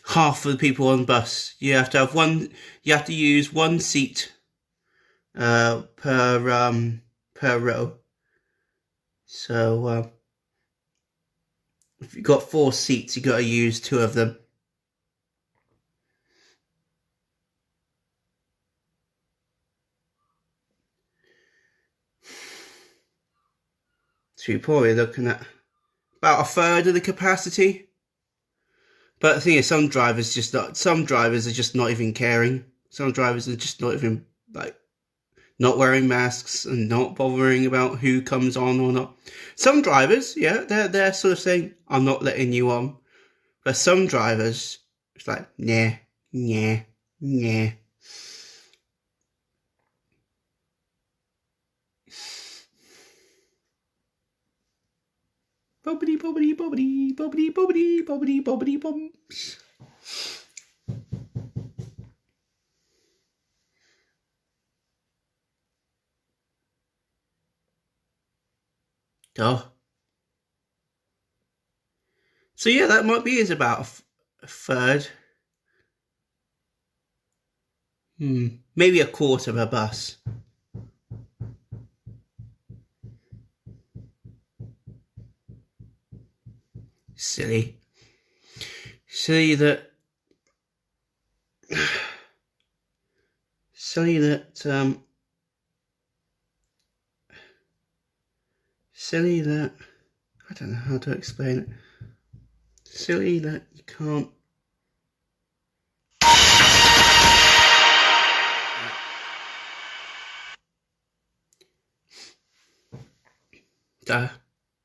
Half of the people on the bus, you have to have one. You have to use one seat per row. So if you've got 4 seats, you got to use 2 of them. So you're probably looking at about a third of the capacity. But the thing is, some drivers are just not even caring. Some drivers are just not even not wearing masks and not bothering about who comes on or not. Some drivers, yeah, they're sort of saying, I'm not letting you on. But some drivers, it's like, nah. Bobbity bobbity bobbity bobbity bobbity bobbity bobbity bombs. Oh. So yeah, that might be is about a third. Maybe a quarter of a bus. Silly that silly that, I don't know how to explain it. Silly that you can't.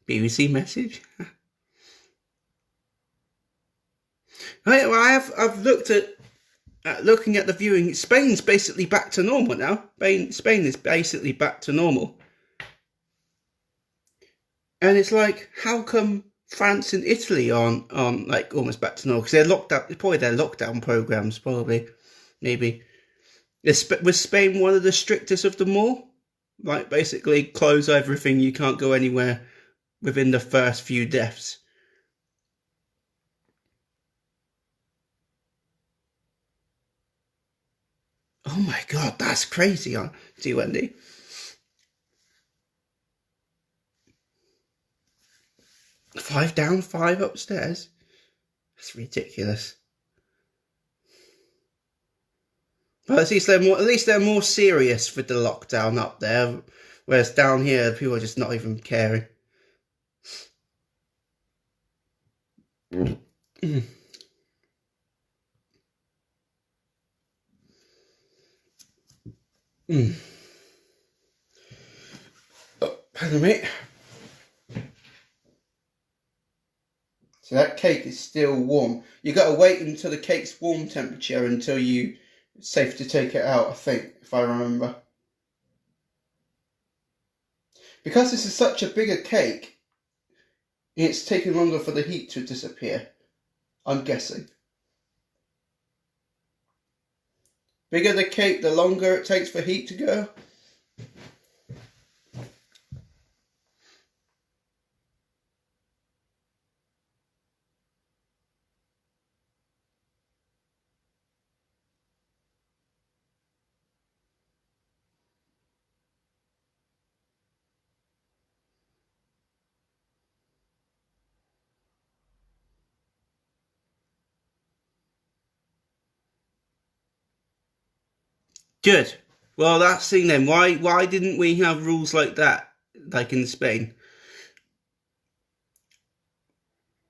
BBC message. Right, well, I've looked at looking at the viewing. Spain's basically back to normal now. Spain is basically back to normal. And it's like, how come France and Italy aren't like almost back to normal? Because they're locked up. Probably their lockdown programs. Probably, maybe. Was Spain one of the strictest of them all? Like basically close everything. You can't go anywhere within the first few deaths. Oh my god, that's crazy, aren't you, Wendy? Five down, five upstairs. That's ridiculous. But at least they're more serious with the lockdown up there, whereas down here people are just not even caring. Oh, pardon me. So that cake is still warm. You got to wait until the cake's warm temperature until it's safe to take it out, I think, if I remember. Because this is such a bigger cake, it's taking longer for the heat to disappear, I'm guessing. Bigger the cake, the longer it takes for heat to go. Good. Well, that's the thing then. Why didn't we have rules like that, like in Spain?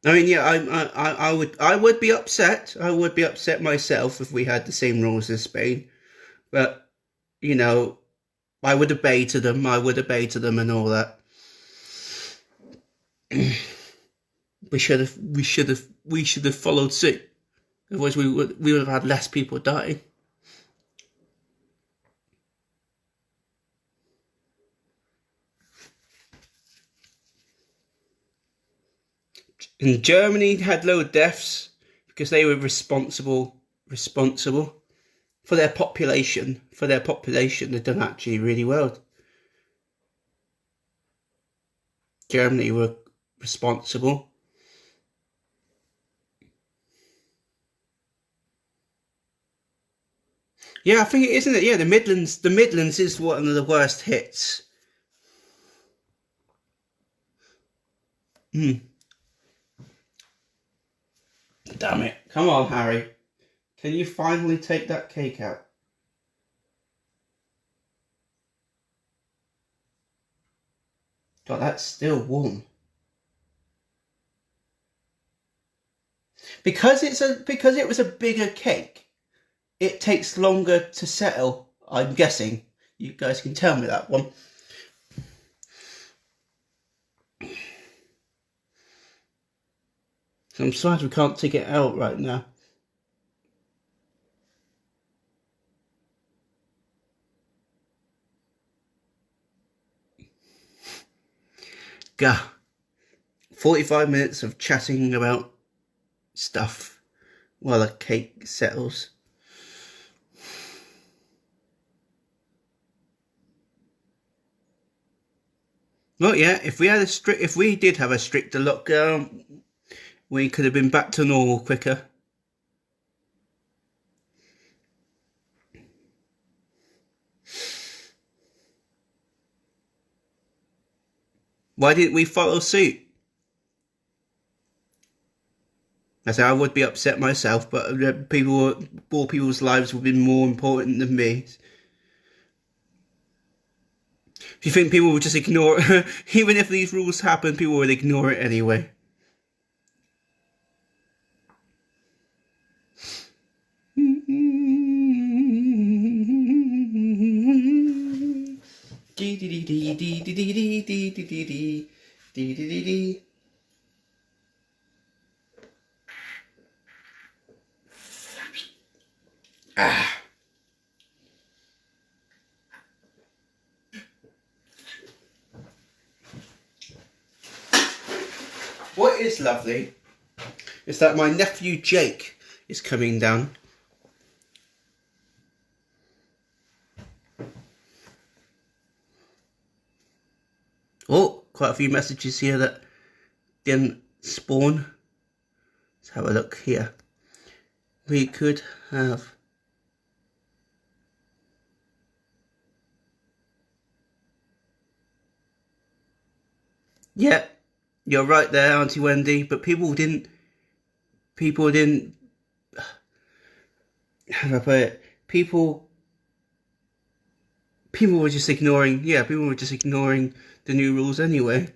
I mean, yeah, I would be upset. I would be upset myself if we had the same rules as Spain. But you know, I would obey to them. I would obey to them and all that. We should have followed suit. Otherwise, we would have had less people dying. And Germany had low deaths because they were responsible for their population. For their population, they've done actually really well. Germany were responsible. Yeah, I think it isn't it. Yeah, the Midlands. The Midlands is one of the worst hits. Damn it! Come on, Harry. Can you finally take that cake out? God, that's still warm. Because it was a bigger cake, it takes longer to settle. I'm guessing. You guys can tell me that one. So I'm sorry we can't take it out right now. Gah. 45 minutes of chatting about stuff while the cake settles. Well, yeah, if we did have a stricter lockdown, we could have been back to normal quicker. Why didn't we follow suit? I say I would be upset myself, but more people's lives would be more important than me. you think people would just ignore it? Even if these rules happen, people would ignore it anyway. Ah. What is lovely is that my nephew Jake is coming down. Oh, quite a few messages here that didn't spawn. Let's have a look here. We could have... Yeah, you're right there, Auntie Wendy, but people didn't, how do I put it? People were just ignoring, the new rules anyway.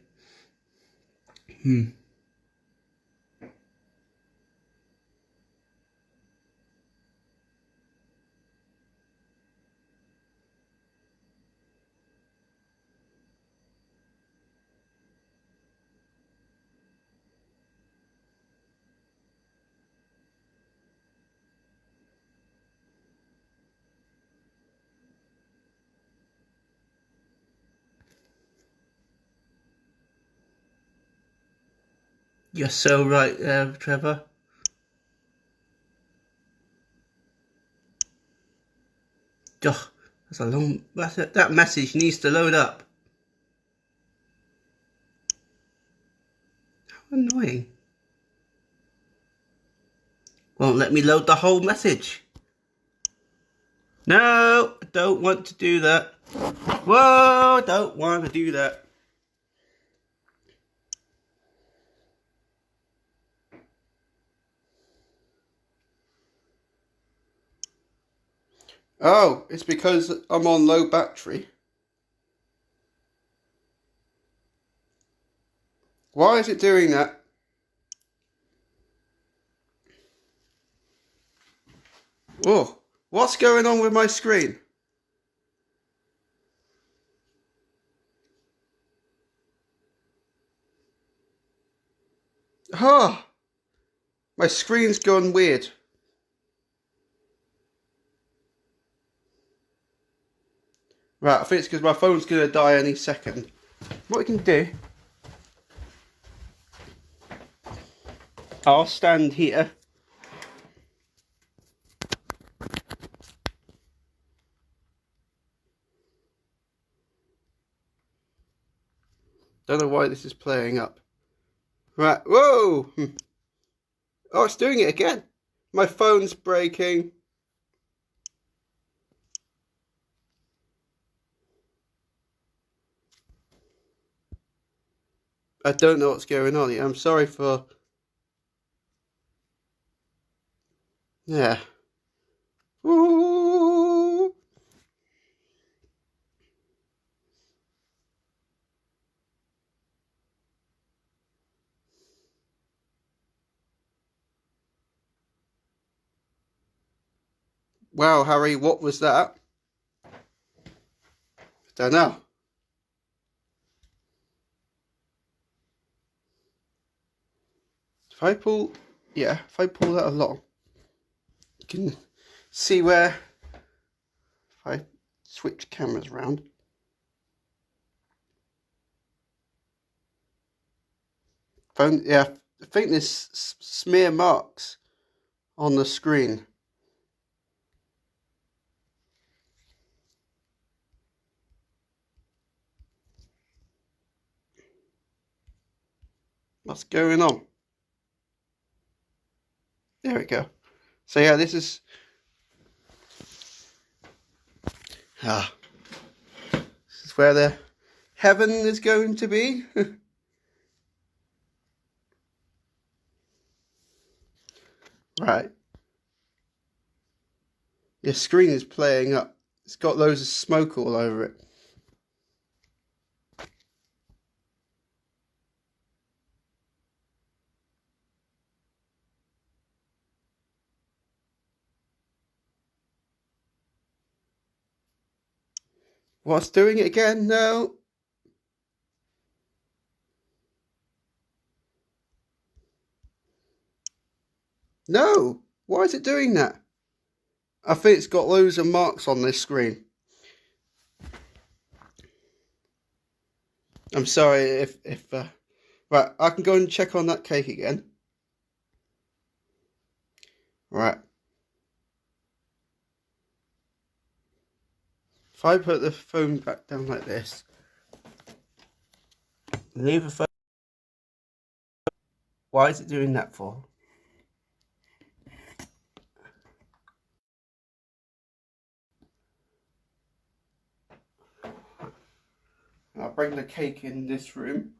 You're so right there, Trevor. Ugh, that's a long... That message needs to load up. How annoying. Won't let me load the whole message. No, I don't want to do that. Whoa, don't want to do that. Oh, it's because I'm on low battery. Why is it doing that? Oh, what's going on with my screen? Ah, my screen's gone weird. Right, I think it's because my phone's going to die any second. What we can do... I'll stand here. Don't know why this is playing up. Right, whoa! Oh, it's doing it again. My phone's breaking. I don't know what's going on here. I'm sorry for... Yeah. Ooh. Wow, Harry, what was that? Don't know. If I pull that along, you can see where, if I switch cameras around, yeah, I think there's smear marks on the screen. What's going on? There we go. So yeah, this is... This is where the heaven is going to be. Right. Your screen is playing up. It's got loads of smoke all over it. What's doing it again? No. No. Why is it doing that? I think it's got loads of marks on this screen. I'm sorry if right, I can go and check on that cake again. Right. If I put the phone back down like this, leave the phone. Why is it doing that for? I'll bring the cake in this room.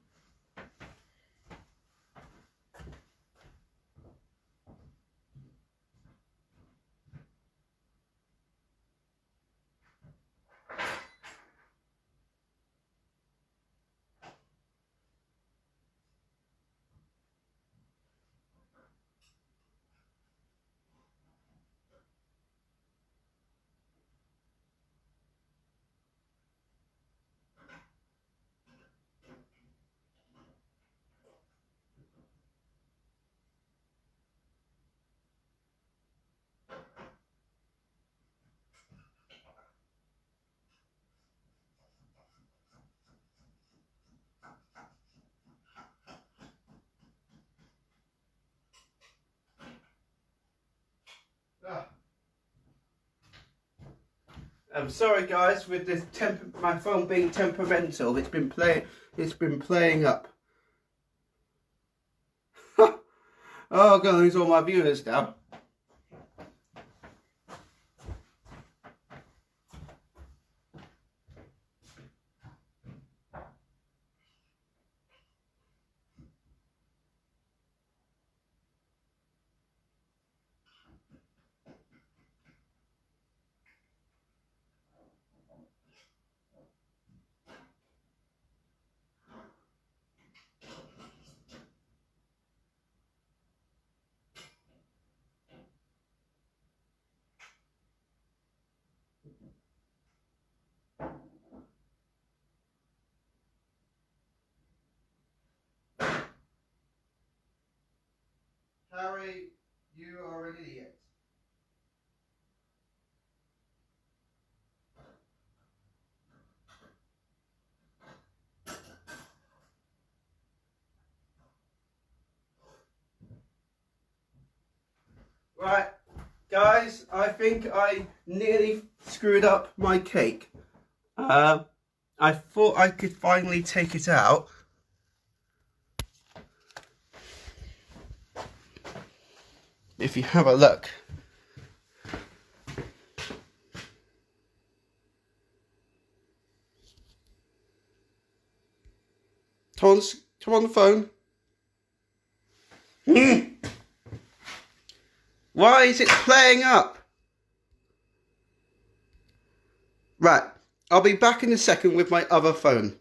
I'm sorry, guys, with this my phone being temperamental. It's been playing up. Oh, I'm gonna lose all my viewers now. Harry, you are an idiot. Right, guys, I think I nearly screwed up my cake. I thought I could finally take it out. If you have a look. Come on the phone. Why is it playing up? Right, I'll be back in a second with my other phone.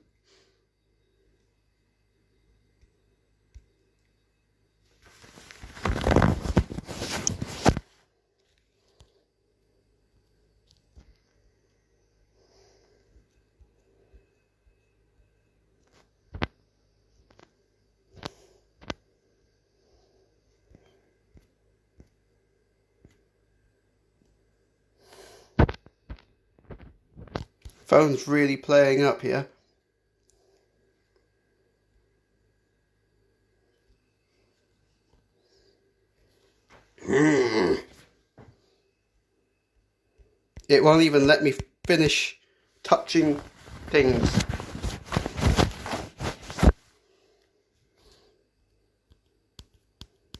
Phone's really playing up here. It won't even let me finish touching things.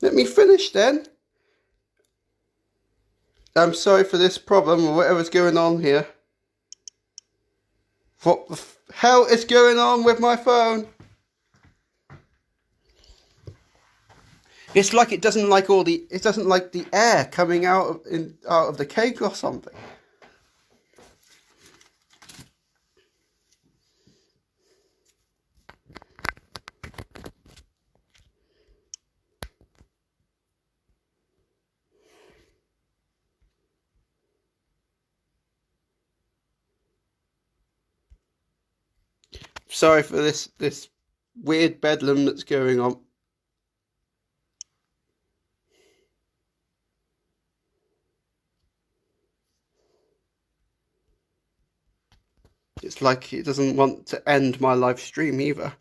Let me finish then. I'm sorry for this problem or whatever's going on here. What the hell is going on with my phone? It's like it doesn't like the air coming out of the cake or something. sorry for this weird bedlam that's going on. It's like it doesn't want to end my live stream either.